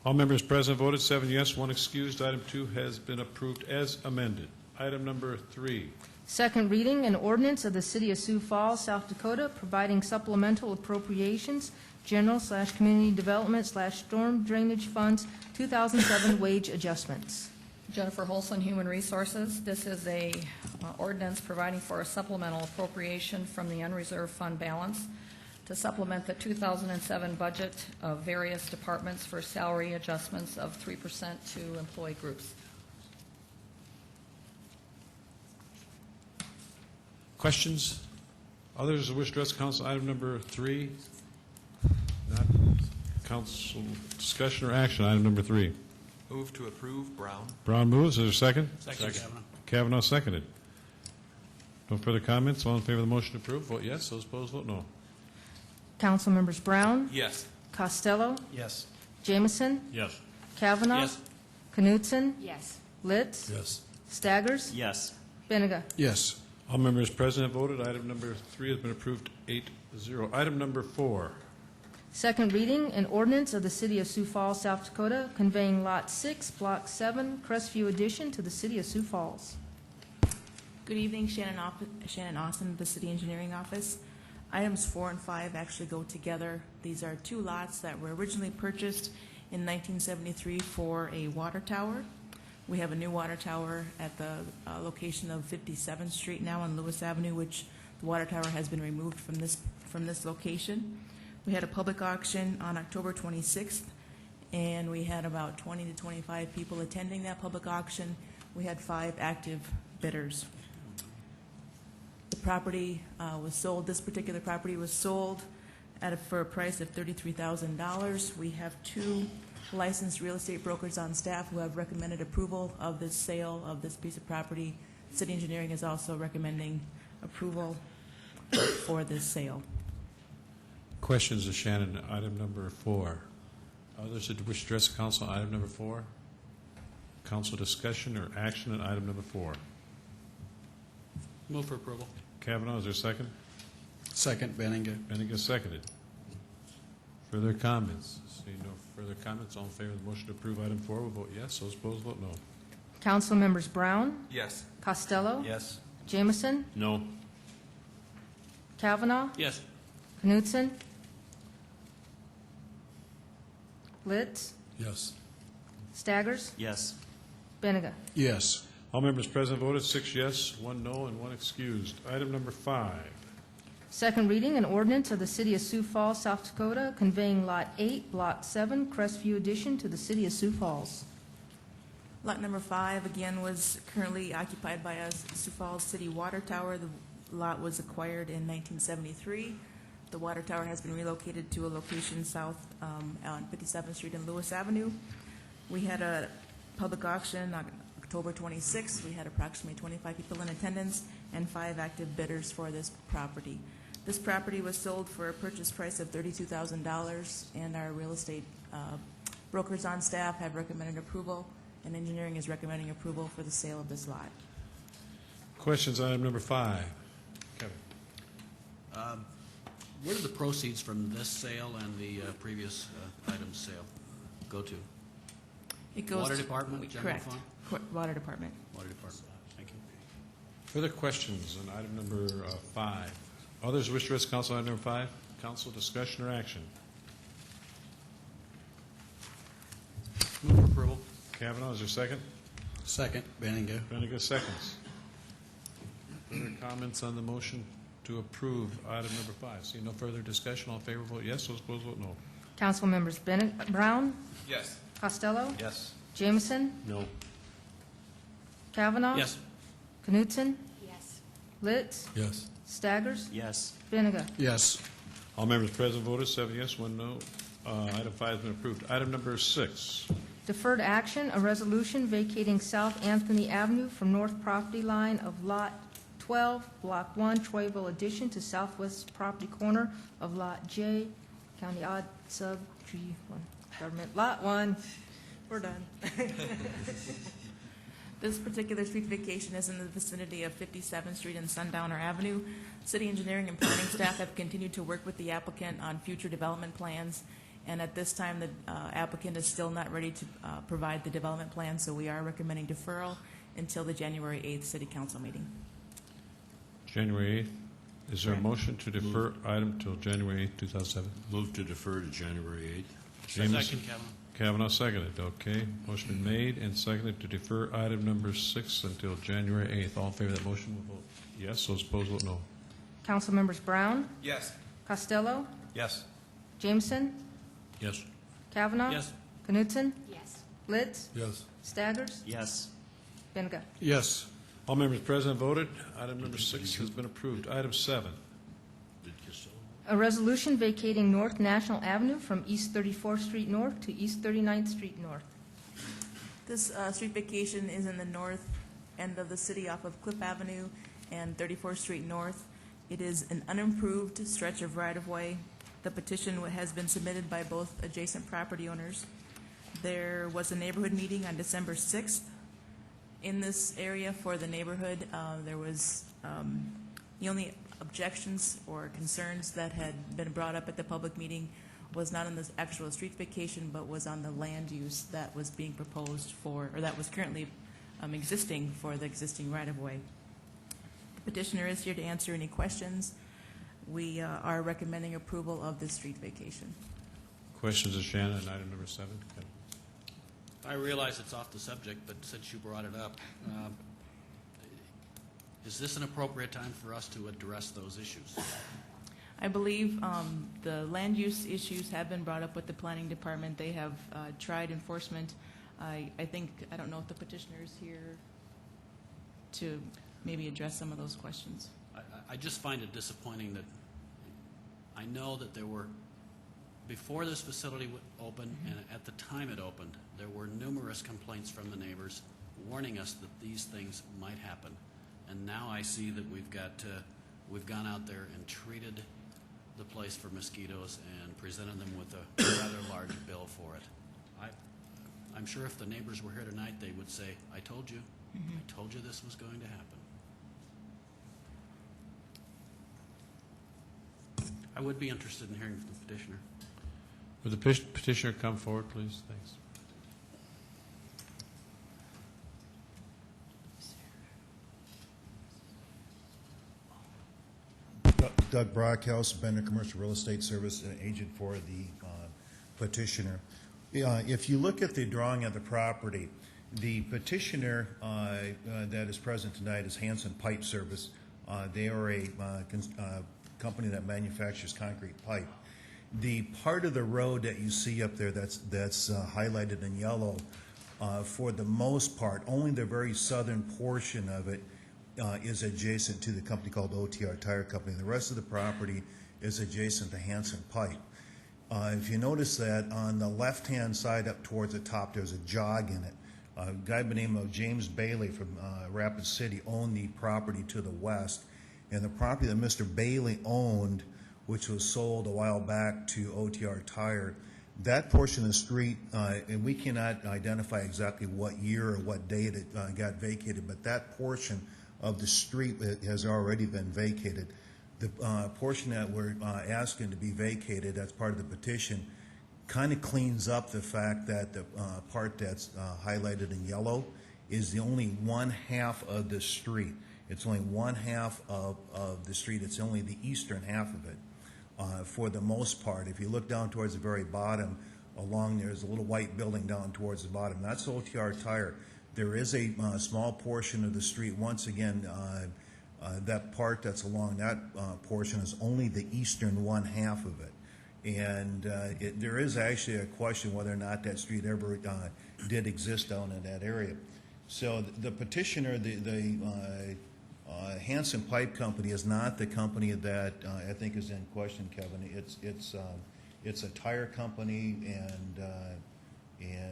All members present voted 7 yes, 1 excused. Item 2 has been approved as amended. Item number 3. Second reading, an ordinance of the City of Sioux Falls, South Dakota, providing supplemental appropriations, general/community development/storm drainage funds, 2007 wage adjustments. Jennifer Holson, Human Resources. This is a ordinance providing for a supplemental appropriation from the unreserved fund balance to supplement the 2007 budget of various departments for salary adjustments of 3% to employee groups. Questions? Others who wish to address council item number 3? Not council discussion or action. Item number 3. Move to approve. Brown. Brown moves. Is there a second? Second. Kavanaugh. Kavanaugh seconded. No further comments. All in favor of the motion to approve, vote yes. Those opposed, vote no. Council members Brown, Yes. Costello, Yes. Jameson, Yes. Kavanaugh, Yes. Knutson, Yes. Litz, Yes. Staggers, Yes. Benega. Yes. All members present have voted. Item number 3 has been approved 8-0. Item number 4. Second reading, an ordinance of the City of Sioux Falls, South Dakota, conveying Lot 6, Block 7, Crestview Addition to the City of Sioux Falls. Good evening, Shannon Austin, the City Engineering Office. Items 4 and 5 actually go together. These are two lots that were originally purchased in 1973 for a water tower. We have a new water tower at the location of 57th Street now on Lewis Avenue, which the water tower has been removed from this location. We had a public auction on October 26th, and we had about 20 to 25 people attending that public auction. We had 5 active bidders. The property was sold. This particular property was sold for a price of $33,000. We have 2 licensed real estate brokers on staff who have recommended approval of this sale of this piece of property. City Engineering is also recommending approval for this sale. Questions of Shannon, item number 4. Others that wish to address the council on item number 4? Council discussion or action on item number 4? Move for approval. Kavanaugh, is there a second? Second, Benninga. Benninga seconded. Further comments? Seeing no further comments, all in favor of the motion to approve item 4 will vote yes. Those opposed vote no. Council members Brown, Yes. Costello, Yes. Jameson, No. Kavanaugh, Yes. Knutson, Litz, Yes. Staggers, Yes. Benega. Yes. All members present voted 6 yes, 1 no, and 1 excused. Item number 5. Second reading, an ordinance of the City of Sioux Falls, South Dakota, conveying Lot 8, Block 7, Crestview Addition to the City of Sioux Falls. Lot number 5, again, was currently occupied by a Sioux Falls City Water Tower. The lot was acquired in 1973. The water tower has been relocated to a location south on 57th Street and Lewis Avenue. We had a public auction on October 26th. We had approximately 25 people in attendance and 5 active bidders for this property. This property was sold for a purchase price of $32,000, and our real estate brokers on staff have recommended approval, and engineering is recommending approval for the sale of this lot. Questions on item number 5? Kevin. Where did the proceeds from this sale and the previous item's sale go to? It goes Water to- Department, General correct. Fund? Water Department. Water Department. Thank you. Further questions on item number 5? Others wish to address council on item number 5? Council discussion or action? Move for approval. Kavanaugh, is there a second? Second, Benninga. Benega seconds. Further comments on the motion to approve item number 5? See no further discussion, all in favor vote yes, those opposed vote no. Council members Brown, Yes. Costello, Yes. Jameson, No. Kavanaugh, Yes. Knutson, Yes. Litz, Yes. Staggers, Yes. Benega. Yes. All members present voted 7 yes, 1 no. Item 5 has been approved. Item number 6. Deferred action, a resolution vacating South Anthony Avenue from north property line of Lot 12, Block 1, Troyville addition to southwest property corner of Lot J, County Odd Sub G1, Government Lot 1. We're done. This particular street vacation is in the vicinity of 57th Street and Sundowner Avenue. City engineering and planning staff have continued to work with the applicant on future development plans, and at this time, the applicant is still not ready to provide the development plan, so we are recommending deferral until the January 8th City Council meeting. January 8th. Is there a motion to defer item till January 8th, 2007? Move to defer to January 8th. Jameson. Second, Kavanaugh. Kavanaugh seconded. Okay. Motion been made and seconded to defer item number 6 until January 8th. All in favor of that motion will vote yes. Those opposed vote no. Council members Brown, Yes. Costello, Yes. Jameson, Yes. Kavanaugh, Yes. Knutson, Yes. Litz, Yes. Staggers, Yes. Benega. Yes. All members present voted. Item number 6 has been approved. Item 7. Did Costello? A resolution vacating North National Avenue from East 34th Street North to East 39th Street North. This street vacation is in the north end of the city off of Cliff Avenue and 34th Street North. It is an unimproved stretch of right-of-way. The petition has been submitted by both adjacent property owners. There was a neighborhood meeting on December 6th. In this area for the neighborhood, there was the only objections or concerns that had been brought up at the public meeting was not on the actual street vacation, but was on the land use that was being proposed for, or that was currently existing for the existing right-of-way. The petitioner is here to answer any questions. We are recommending approval of this street vacation. Questions of Shannon on item number 7? I realize it's off the subject, but since you brought it up, is this an appropriate time for us to address those issues? I believe the land use issues have been brought up with the planning department. They have tried enforcement. I don't know if the petitioner is here to maybe address some of those questions. I just find it disappointing that I know that there were, before this facility opened and at the time it opened, there were numerous complaints from the neighbors warning us that these things might happen. And now I see that we've got we've gone out there and treated the place for mosquitoes and presented them with a rather large bill for it. I'm sure if the neighbors were here tonight, they would say, I told you. I told you this was going to happen. I would be interested in hearing from the petitioner. Would the petitioner come forward, please? Thanks. Doug Brockhouse, Bender Commercial Real Estate Service, agent for the petitioner. If you look at the drawing of the property, the petitioner that is present tonight is Hanson Pipe Service. They are a company that manufactures concrete pipe. The part of the road that you see up there that's highlighted in yellow, for the most part, only the very southern portion of it is adjacent to the company called OTR Tire Company. The rest of the property is adjacent to Hanson Pipe. If you notice that on the left-hand side up towards the top, there's a jog in it. A guy by the name of James Bailey from Rapid City owned the property to the west. And the property that Mr. Bailey owned, which was sold a while back to OTR Tire, that portion of the street, and we cannot identify exactly what year or what date it got vacated, but that portion of the street has already been vacated. The portion that we're asking to be vacated, that's part of the petition, kind of cleans up the fact that the part that's highlighted in yellow is the only one half of the street. It's only one half of the street. It's only the eastern half of it for the most part. If you look down towards the very bottom, along there's a little white building down towards the bottom. That's OTR Tire. There is a small portion of the street. Once again, that part that's along that portion is only the eastern one half of it. And there is actually a question whether or not that street ever did exist down in that area. So the petitioner, the Hanson Pipe Company, is not the company that I think is in question, Kevin. It's a tire company, and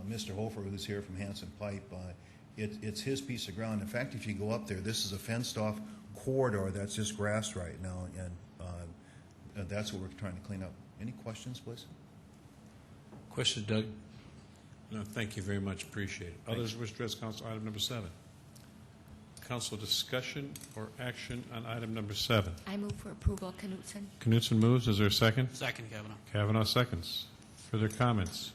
Mr. Hofer, who's here from Hanson Pipe, it's his piece of ground. In fact, if you go up there, this is a fenced-off corridor that's just grass right now, and that's what we're trying to clean up. Any questions, please? Question, Doug? No, thank you very much. Appreciate it. Others wish to address council item number 7. Council discussion or action on item number 7. I move for approval. Knutson. Knutson moves. Is there a second? Second, Kavanaugh. Kavanaugh seconds. Further comments?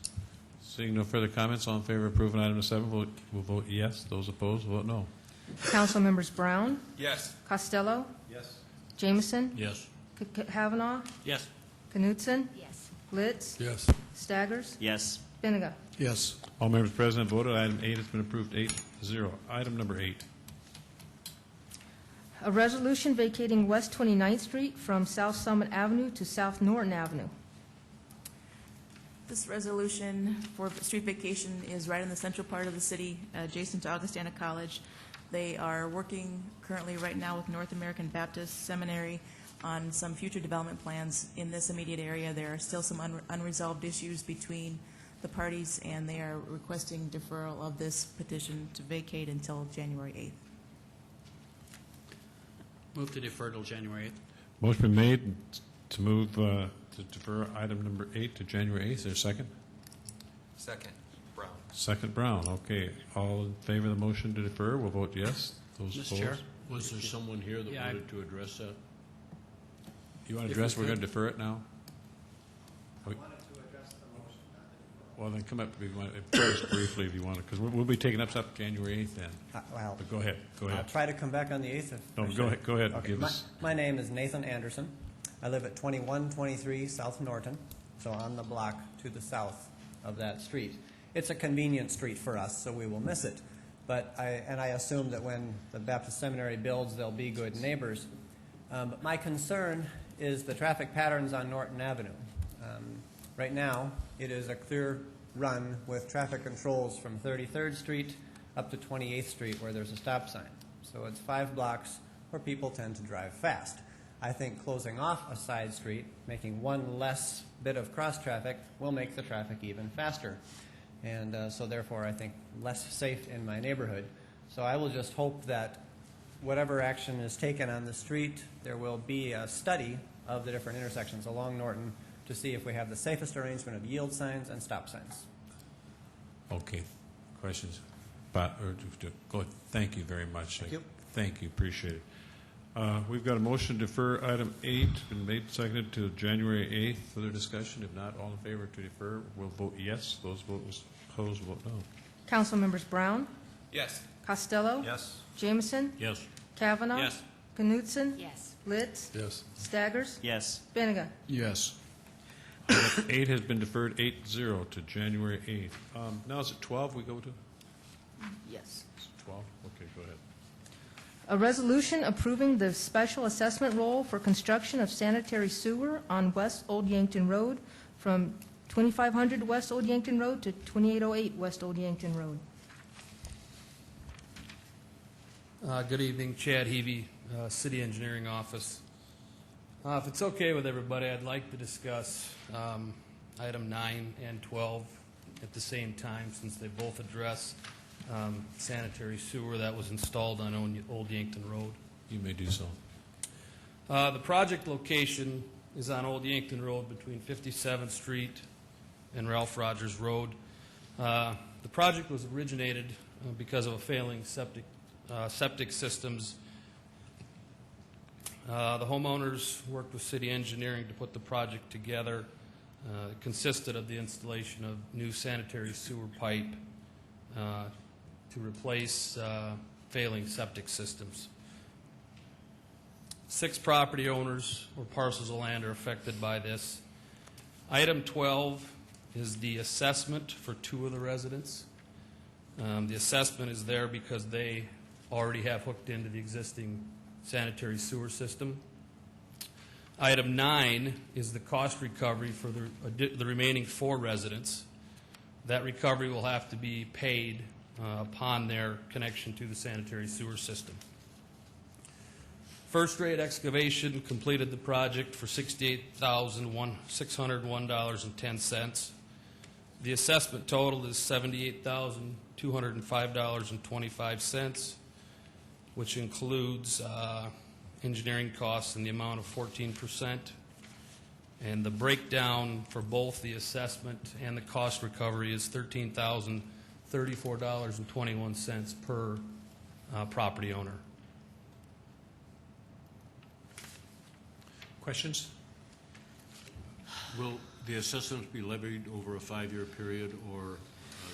Seeing no further comments, all in favor of approving item number 7 will vote yes. Those opposed will vote no. Council members Brown, Yes. Costello, Yes. Jameson, Yes. Kavanaugh, Yes. Knutson, Yes. Litz, Yes. Staggers, Yes. Benega. Yes. All members present voted. Item 8 has been approved 8-0. Item number 8. A resolution vacating West 29th Street from South Summit Avenue to South Norton Avenue. This resolution for street vacation is right in the central part of the city, adjacent to Augustana College. They are working currently right now with North American Baptist Seminary on some future development plans in this immediate area. There are still some unresolved issues between the parties, and they are requesting deferral of this petition to vacate until January 8th. Move to defer till January 8th. Motion been made to move to defer item number 8 to January 8th. Is there a second? Second, Brown. Second, Brown. Okay. All in favor of the motion to defer will vote yes. Those Mr. opposed? Chair? Was there someone here that Yeah, wanted to address that? You want to If address? we We're going to could. defer it now? I wanted to address the motion. Well, then come up if you want, just briefly if you want to, because we'll be taking up January 8th then. Well, But go ahead. Go ahead. I'll try to come back on the 8th. No, go ahead. Okay. Give us. My name is Nathan Anderson. I live at 2123 South Norton, so on the block to the south of that street. It's a convenient street for us, so we will miss it. But I assume that when the Baptist Seminary builds, they'll be good neighbors. But my concern is the traffic patterns on Norton Avenue. Right now, it is a clear run with traffic controls from 33rd Street up to 28th Street where there's a stop sign. So it's 5 blocks where people tend to drive fast. I think closing off a side street, making one less bit of cross traffic, will make the traffic even faster. And so therefore I think less safe in my neighborhood. So I will just hope that whatever action is taken on the street, there will be a study of the different intersections along Norton to see if we have the safest arrangement of yield signs and stop signs. Okay. Questions? Go ahead. Thank you very much. Thank you. Thank you. Appreciate it. We've got a motion to defer item 8, been made and seconded to January 8th. Further discussion? If not, all in favor to defer will vote yes. Those opposed vote no. Council members Brown, Yes. Costello, Yes. Jameson, Yes. Kavanaugh, Yes. Knutson, Yes. Litz, Yes. Staggers, Yes. Benega. Yes. Item 8 has been deferred 8-0 to January 8th. Now is it 12 we go to? Yes. It's 12? Okay, go ahead. A resolution approving the special assessment roll for construction of sanitary sewer on West Old Yankton Road from 2500 West Old Yankton Road to 2808 West Old Yankton Road. Good evening, Chad Heavey, City Engineering Office. If it's okay with everybody, I'd like to discuss item 9 and 12 at the same time, since they both address sanitary sewer that was installed on Old Yankton Road. You may do so. The project location is on Old Yankton Road between 57th Street and Ralph Rogers Road. The project was originated because of a failing septic systems. The homeowners worked with city engineering to put the project together. It consisted of the installation of new sanitary sewer pipe to replace failing septic systems. 6 property owners or parcels of land are affected by this. Item 12 is the assessment for 2 of the residents. The assessment is there because they already have hooked into the existing sanitary sewer system. Item 9 is the cost recovery for the remaining 4 residents. That recovery will have to be paid upon their connection to the sanitary sewer system. First rate excavation completed the project for $68,601.10. The assessment total is $78,205.25, which includes engineering costs in the amount of 14%. And the breakdown for both the assessment and the cost recovery is $13,034.21 per property owner. Questions? Will the assessments be levied over a 5-year period or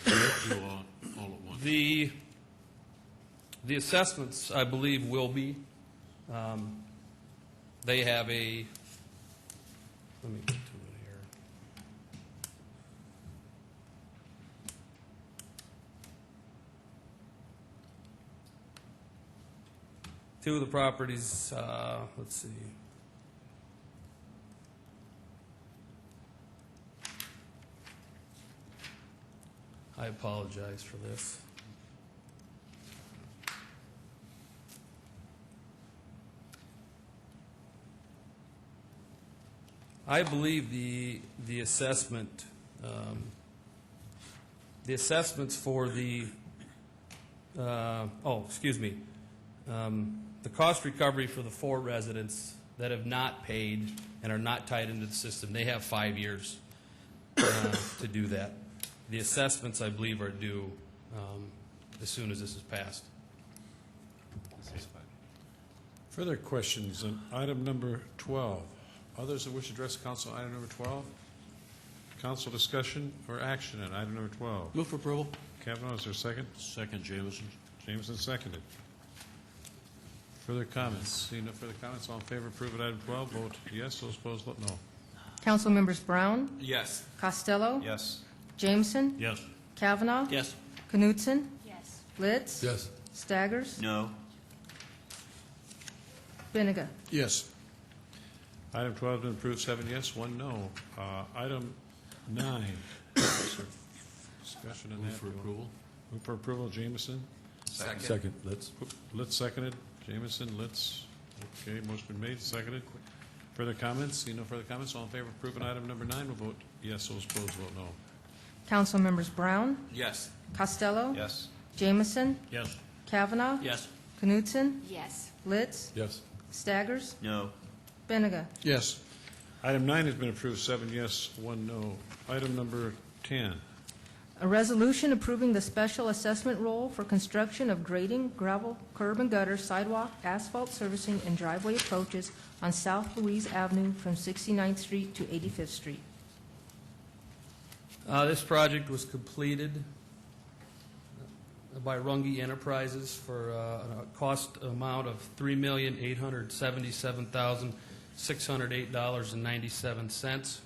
all at once? The assessments, I believe, will be. They have a, let me get to it here. Two of the properties, let's see. I apologize for this. I believe the assessment, the assessments for the, the cost recovery for the 4 residents that have not paid and are not tied into the system, they have 5 years to do that. The assessments, I believe, are due as soon as this is passed. Further questions on item number 12? Others that wish to address the council on item number 12? Council discussion or action on item number 12? Move for approval. Kavanaugh, is there a second? Second, Jameson. Jameson seconded. Further comments? Seeing no further comments, all in favor of approval of item 12, vote yes. Those opposed, vote no. Council members Brown, Yes. Costello, Yes. Jameson, Yes. Kavanaugh, Yes. Knutson, Yes. Litz, Yes. Staggers, No. Benega. Yes. Item 12 has been approved, 7 yes, 1 no. Item 9. Discussion on that. Move for approval. Move for approval, Jameson. Second. Let's. Litz seconded. Jameson, Litz. Okay, motion been made, seconded. Further comments? Seeing no further comments, all in favor of approving item number 9 will vote yes. Those opposed, vote no. Council members Brown, Yes. Costello, Yes. Jameson, Yes. Kavanaugh, Yes. Knutson? Yes. Litz? Yes. Staggers? No. Benega? Yes. Item 9 has been approved, 7 yes, 1 no. Item number 10. A resolution approving the special assessment roll for construction of grading, gravel, curb and gutter, sidewalk, asphalt servicing, and driveway approaches on South Louise Avenue from 69th Street to 85th Street. This project was completed by Runge Enterprises for a cost amount of $3,877,608.97.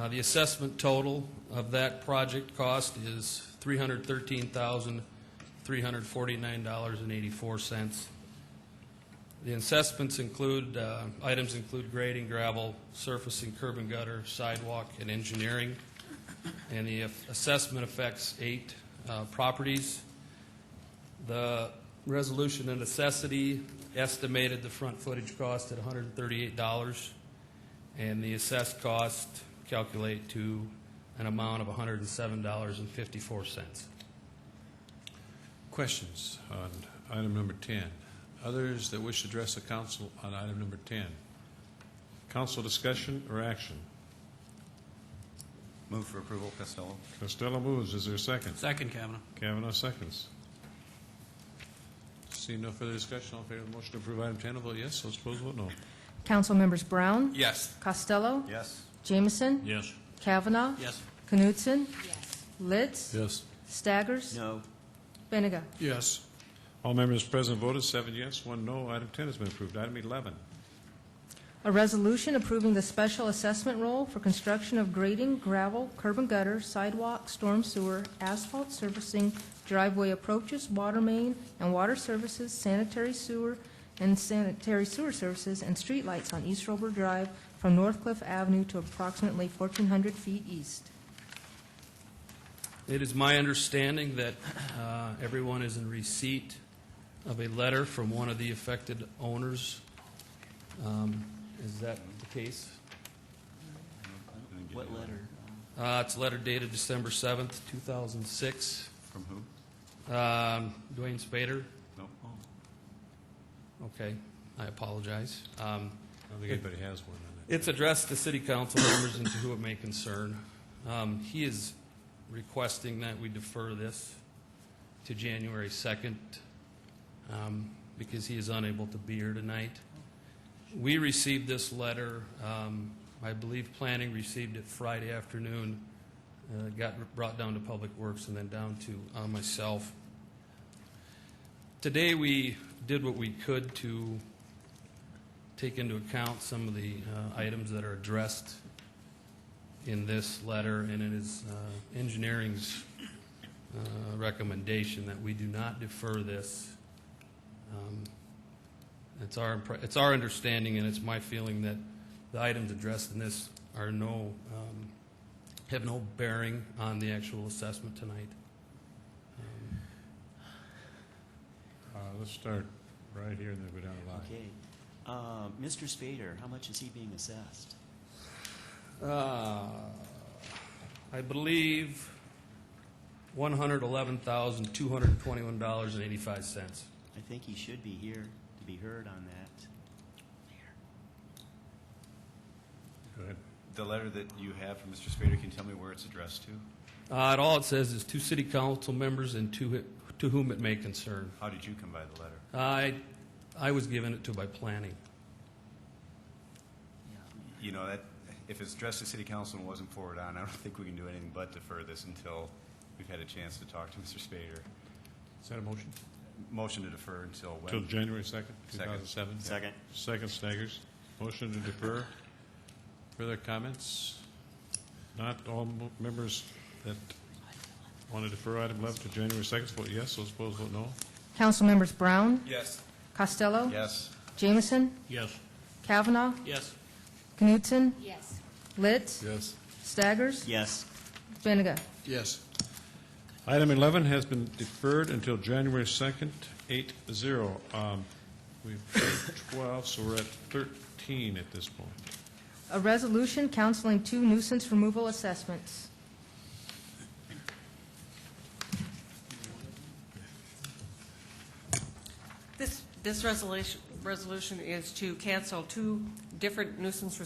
The assessment total of that project cost is $313,349.84. The assessments include, items include grading, gravel, surfacing, curb and gutter, sidewalk, and engineering. And the assessment affects 8 properties. The resolution of necessity estimated the front footage cost at $138, and the assessed cost calculate to an amount of $107.54. Questions on item number 10? Others that wish to address the council on item number 10? Council discussion or action? Move for approval, Costello. Costello moves. Is there a second? Second, Kavanaugh. Kavanaugh seconds. Seeing no further discussion, all in favor of the motion to approve item 10, will vote yes. Those opposed, vote no. Council members Brown? Yes. Costello? Yes. Jameson? Yes. Kavanaugh? Yes. Knutson? Yes. Litz? Yes. Staggers? No. Benega? Yes. All members present voted 7 yes, 1 no. Item 10 has been approved. Item 11. A resolution approving the special assessment roll for construction of grading, gravel, curb and gutter, sidewalk, storm sewer, asphalt surfacing, driveway approaches, water main and water services, sanitary sewer services, and streetlights on East Rober Drive from Northcliffe Avenue to approximately 1,400 feet east. It is my understanding that everyone is in receipt of a letter from one of the affected owners. Is that the case? What letter? It's a letter dated December 7th, 2006. From who? Dwayne Spader. No. Okay, I apologize. I don't think anybody has one on that. It's addressed to city council members and to whom it may concern. He is requesting that we defer this to January 2nd because he is unable to be here tonight. We received this letter, I believe planning received it Friday afternoon, got brought down to Public Works and then down to myself. Today we did what we could to take into account some of the items that are addressed in this letter, and it is engineering's recommendation that we do not defer this. It's our understanding, and it's my feeling that the items addressed in this are have no bearing on the actual assessment tonight. Let's start right here and then go down the line. Okay. Mr. Spader, how much is he being assessed? I believe $111,221.85. I think he should be here to be heard on that. Go ahead. The letter that you have from Mr. Spader, can you tell me where it's addressed to? All it says is to city council members and to whom it may concern. How did you come by the letter? I was given it to by planning. You know, that if it's addressed to city council and wasn't forwarded on, I don't think we can do anything but defer this until we've had a chance to talk to Mr. Spader. Is that a motion? Motion to defer until when? Until January 2nd, 2007? Second. Second, Staggers. Motion to defer. Further comments? Not all members that want to defer item 11 to January 2nd, vote yes. Those opposed, vote no. Council members Brown? Yes. Costello? Yes. Jameson? Yes. Kavanaugh? Yes. Knutson? Yes. Litz? Yes. Staggers? Yes. Benega? Yes. Item 11 has been deferred until January 2nd, 8-0. We've got 12, so we're at 13 at this point. A resolution counseling 2 nuisance removal assessments. This resolution is to cancel 2 different nuisance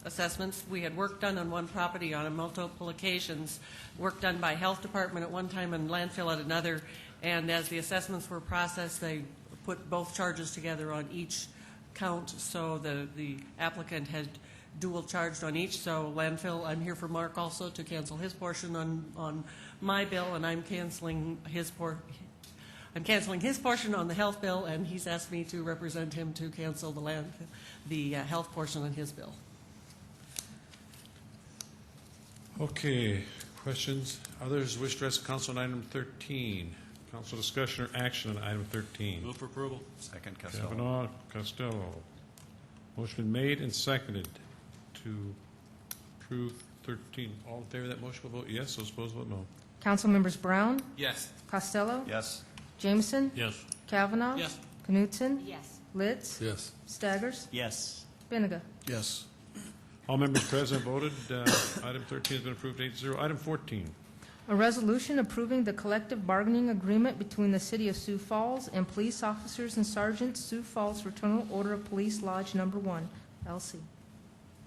assessments. We had work done on one property on multiple occasions, work done by Health Department at one time and landfill at another, and as the assessments were processed, they put both charges together on each count, so the applicant had dual charged on each. So landfill, I'm here for Mark also to cancel his portion on my bill, and I'm canceling his portion on the health bill, and he's asked me to represent him to cancel the health portion on his bill. Okay, questions? Others wish to address council on item 13. Council discussion or action on item 13. Move for approval. Second, Costello. Kavanaugh, Costello. Motion been made and seconded to approve 13. All in favor of that motion will vote yes. Those opposed vote no. Council members Brown, Yes. Costello, Yes. Jameson, Yes. Kavanaugh, Yes. Knutson, Yes. Litz, Yes. Staggers, Yes. Benega. Yes. All members present voted. Item 13 has been approved 8-0. Item 14. A resolution approving the collective bargaining agreement between the City of Sioux Falls and police officers and sergeants, Sioux Falls Fraternal Order of Police Lodge Number 1, LC.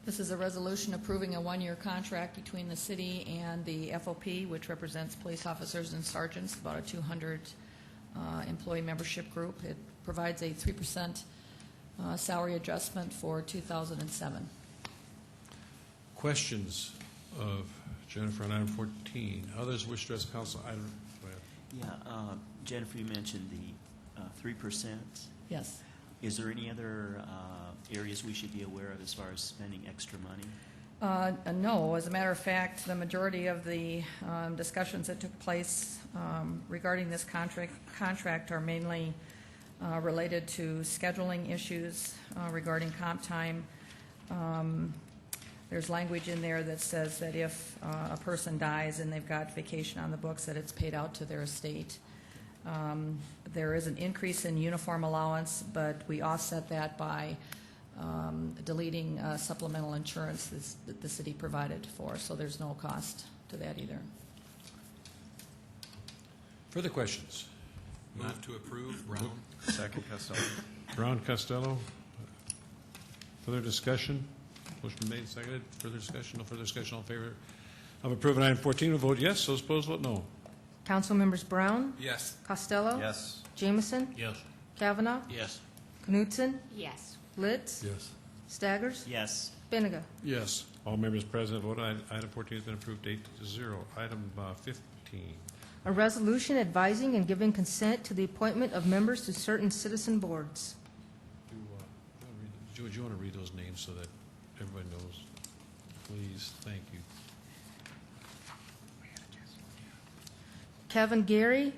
This is a resolution approving a one-year contract between the city and the FOP, which represents police officers and sergeants, about a 200 employee membership group. It provides a 3% salary adjustment for 2007. Questions of Jennifer on item 14. Others wish to address council item. Go ahead. Yeah, Jennifer, you mentioned the 3%. Yes. Is there any other areas we should be aware of as far as spending extra money? No. As a matter of fact, the majority of the discussions that took place regarding this contract are mainly related to scheduling issues regarding comp time. There's language in there that says that if a person dies and they've got vacation on the books, that it's paid out to their estate. There is an increase in uniform allowance, but we offset that by deleting supplemental insurance that the city provided for, so there's no cost to that either. Further questions? Move to approve. Brown. Second, Costello. Brown, Costello. Further discussion? Motion made and seconded. Further discussion? No further discussion. All in favor of approving item 14 will vote yes. Those opposed vote no. Council members Brown, Yes. Costello, Yes. Jameson, Yes. Kavanaugh, Yes. Knutson, Yes. Litz, Yes. Staggers, Yes. Benega. Yes. All members present voted. Item 14 has been approved 8-0. Item 15. A resolution advising and giving consent to the appointment of members to certain citizen boards. Would you want to read those names so that everybody knows? Please, thank you. Kevin Gary,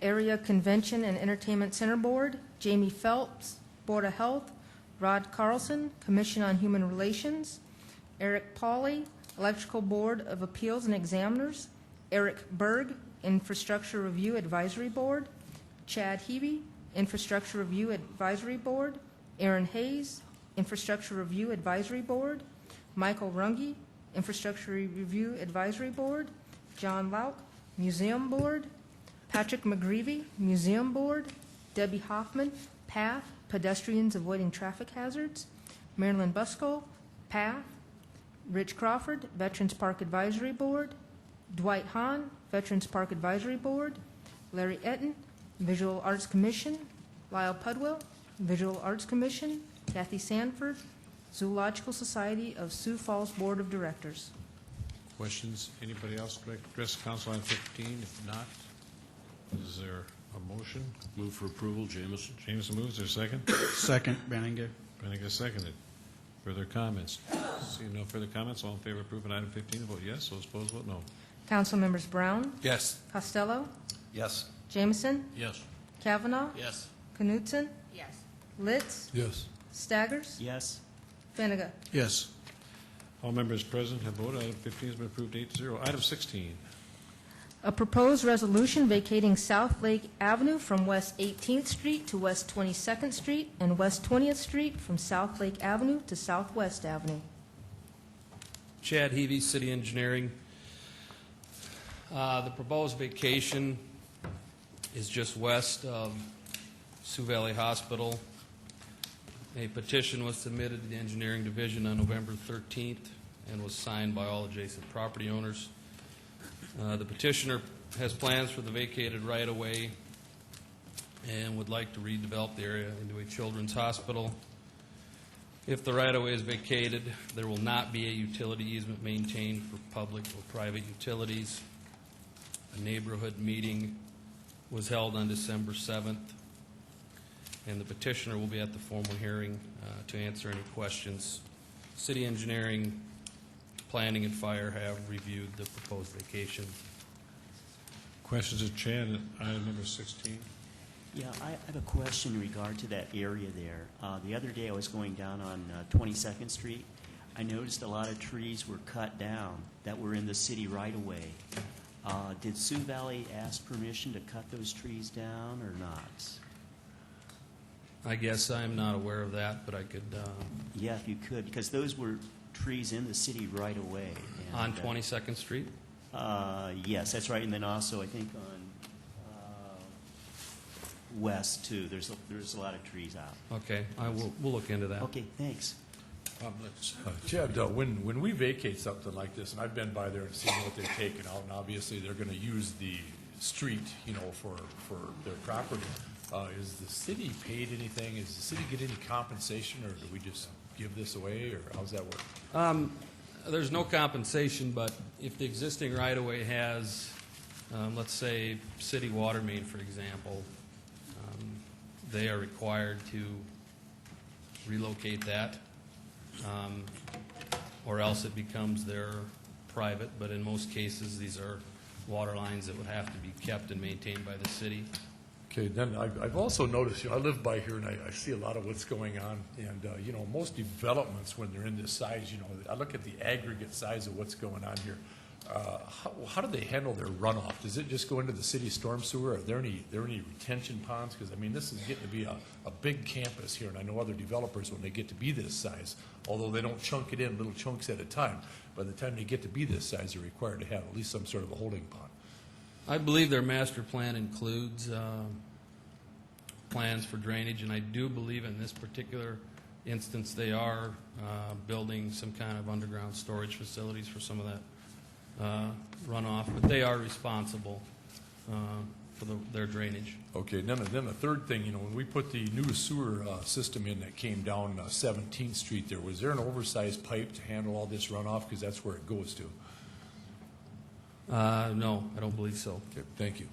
Area Convention and Entertainment Center Board. Jamie Phelps, Board of Health. Rod Carlson, Commission on Human Relations. Eric Pauley, Electrical Board of Appeals and Examiners. Eric Berg, Infrastructure Review Advisory Board. Chad Hebe, Infrastructure Review Advisory Board. Aaron Hayes, Infrastructure Review Advisory Board. Michael Runge, Infrastructure Review Advisory Board. John Lauk, Museum Board. Patrick McGreevy, Museum Board. Debbie Hoffman, PATH, Pedestrians Avoiding Traffic Hazards. Marilyn Busco, PATH. Rich Crawford, Veterans Park Advisory Board. Dwight Hahn, Veterans Park Advisory Board. Larry Etten, Visual Arts Commission. Lyle Pudwell, Visual Arts Commission. Kathy Sanford, Zoological Society of Sioux Falls Board of Directors. Questions? Anybody else would like to address council on 15? If not, is there a motion? Move for approval. Jameson. Jameson moves. Is there a second? Second, Benninger. Benninger seconded. Further comments? Seeing no further comments, all in favor of approving item 15 vote yes. Those opposed vote no. Council members Brown, Yes. Costello, Yes. Jameson, Yes. Kavanaugh, Yes. Knutson, Yes. Litz, Yes. Staggers, Yes. Benega. Yes. All members present have voted. Item 15 has been approved 8-0. Item 16. A proposed resolution vacating South Lake Avenue from West 18th Street to West 22nd Street and West 20th Street from South Lake Avenue to Southwest Avenue. Chad Hebe, City Engineering. The proposed vacation is just west of Sioux Valley Hospital. A petition was submitted to the Engineering Division on November 13th and was signed by all adjacent property owners. The petitioner has plans for the vacated right-of-way and would like to redevelop the area into a children's hospital. If the right-of-way is vacated, there will not be a utility easement maintained for public or private utilities. A neighborhood meeting was held on December 7th, and the petitioner will be at the formal hearing to answer any questions. City Engineering, Planning, and Fire have reviewed the proposed vacation. Questions of Chad, item number 16? Yeah, I have a question in regard to that area there. The other day I was going down on 22nd Street. I noticed a lot of trees were cut down that were in the city right-of-way. Did Sioux Valley ask permission to cut those trees down or not? I guess I'm not aware of that, but I could... Yeah, if you could, because those were trees in the city right-of-way. On 22nd Street? Yes, that's right. And then also, I think on west, too, there's a lot of trees out. Okay, we'll look into that. Okay, thanks. Chad, when we vacate something like this, and I've been by there and seen what they've taken out, and obviously they're going to use the street, for their property. Is the city paid anything? Does the city get any compensation, or do we just give this away, or how's that work? There's no compensation, but if the existing right-of-way has, let's say, city water main, for example, they are required to relocate that, or else it becomes their private, but in most cases, these are water lines that would have to be kept and maintained by the city. Okay, then I've also noticed, I live by here and I see a lot of what's going on. And, most developments, when they're in this size, I look at the aggregate size of what's going on here. How do they handle their runoff? Does it just go into the city storm sewer? Are there any retention ponds? Because, this is getting to be a big campus here. And I know other developers, when they get to be this size, although they don't chunk it in little chunks at a time, by the time they get to be this size, they're required to have at least some sort of a holding pond. I believe their master plan includes plans for drainage, and I do believe in this particular instance they are building some kind of underground storage facilities for some of that runoff, but they are responsible for their drainage. Okay, then the third thing, when we put the new sewer system in that came down 17th Street there, was there an oversized pipe to handle all this runoff? Because that's where it goes to. No, I don't believe so. Okay, thank you.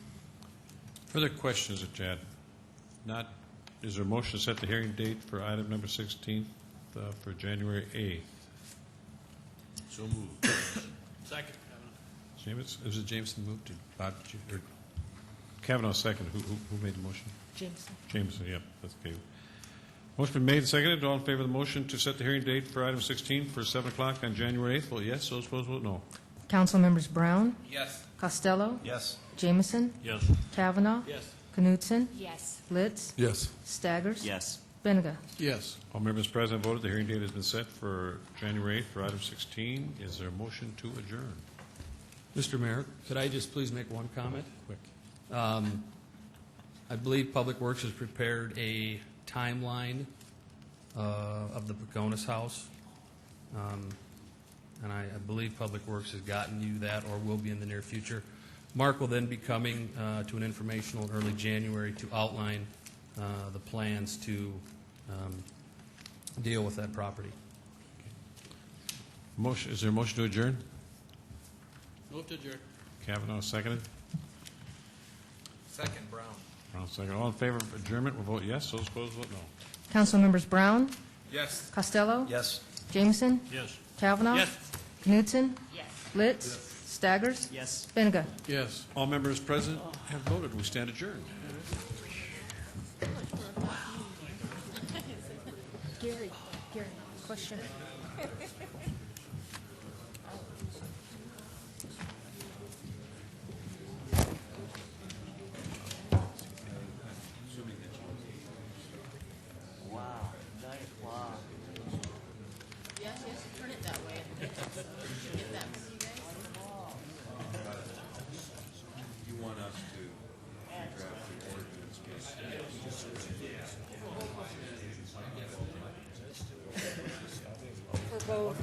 Further questions of Chad? Not. Is there a motion to set the hearing date for item number 16 for January 8th? So moved. Second. Was it Jameson moved? Bob, did you, or Kavanaugh second? Who made the motion? Jameson. Jameson, yep, that's okay. Motion been made and seconded. All in favor of the motion to set the hearing date for item 16 for 7 o'clock on January 8th? Vote yes. Those opposed, vote no. Council members Brown, Yes. Costello, Yes. Jameson, Yes. Kavanaugh, Yes. Knutson, Yes. Litz, Yes. Staggers, Yes. Benega. Yes. All members present voted. The hearing date has been set for January 8th for item 16. Is there a motion to adjourn? Mr. Mayor, could I just please make one comment? Quick. I believe Public Works has prepared a timeline of the Paconis house. And I believe Public Works has gotten you that or will be in the near future. Mark will then be coming to an informational in early January to outline the plans to deal with that property. Motion. Is there a motion to adjourn? Move to adjourn. Kavanaugh seconded. Second, Brown. Brown seconded. All in favor of adjournment will vote yes. Those opposed, vote no. Council members Brown, Yes. Costello, Yes. Jameson, Yes. Kavanaugh, Yes. Knutson, Yes. Litz, Staggers, Yes. Benega. Yes. All members present have voted. We stand adjourned. Gary, question. Wow. 9 o'clock. Yes, turn it that way. Get that with you guys. You want us to draft the ordinance? vote.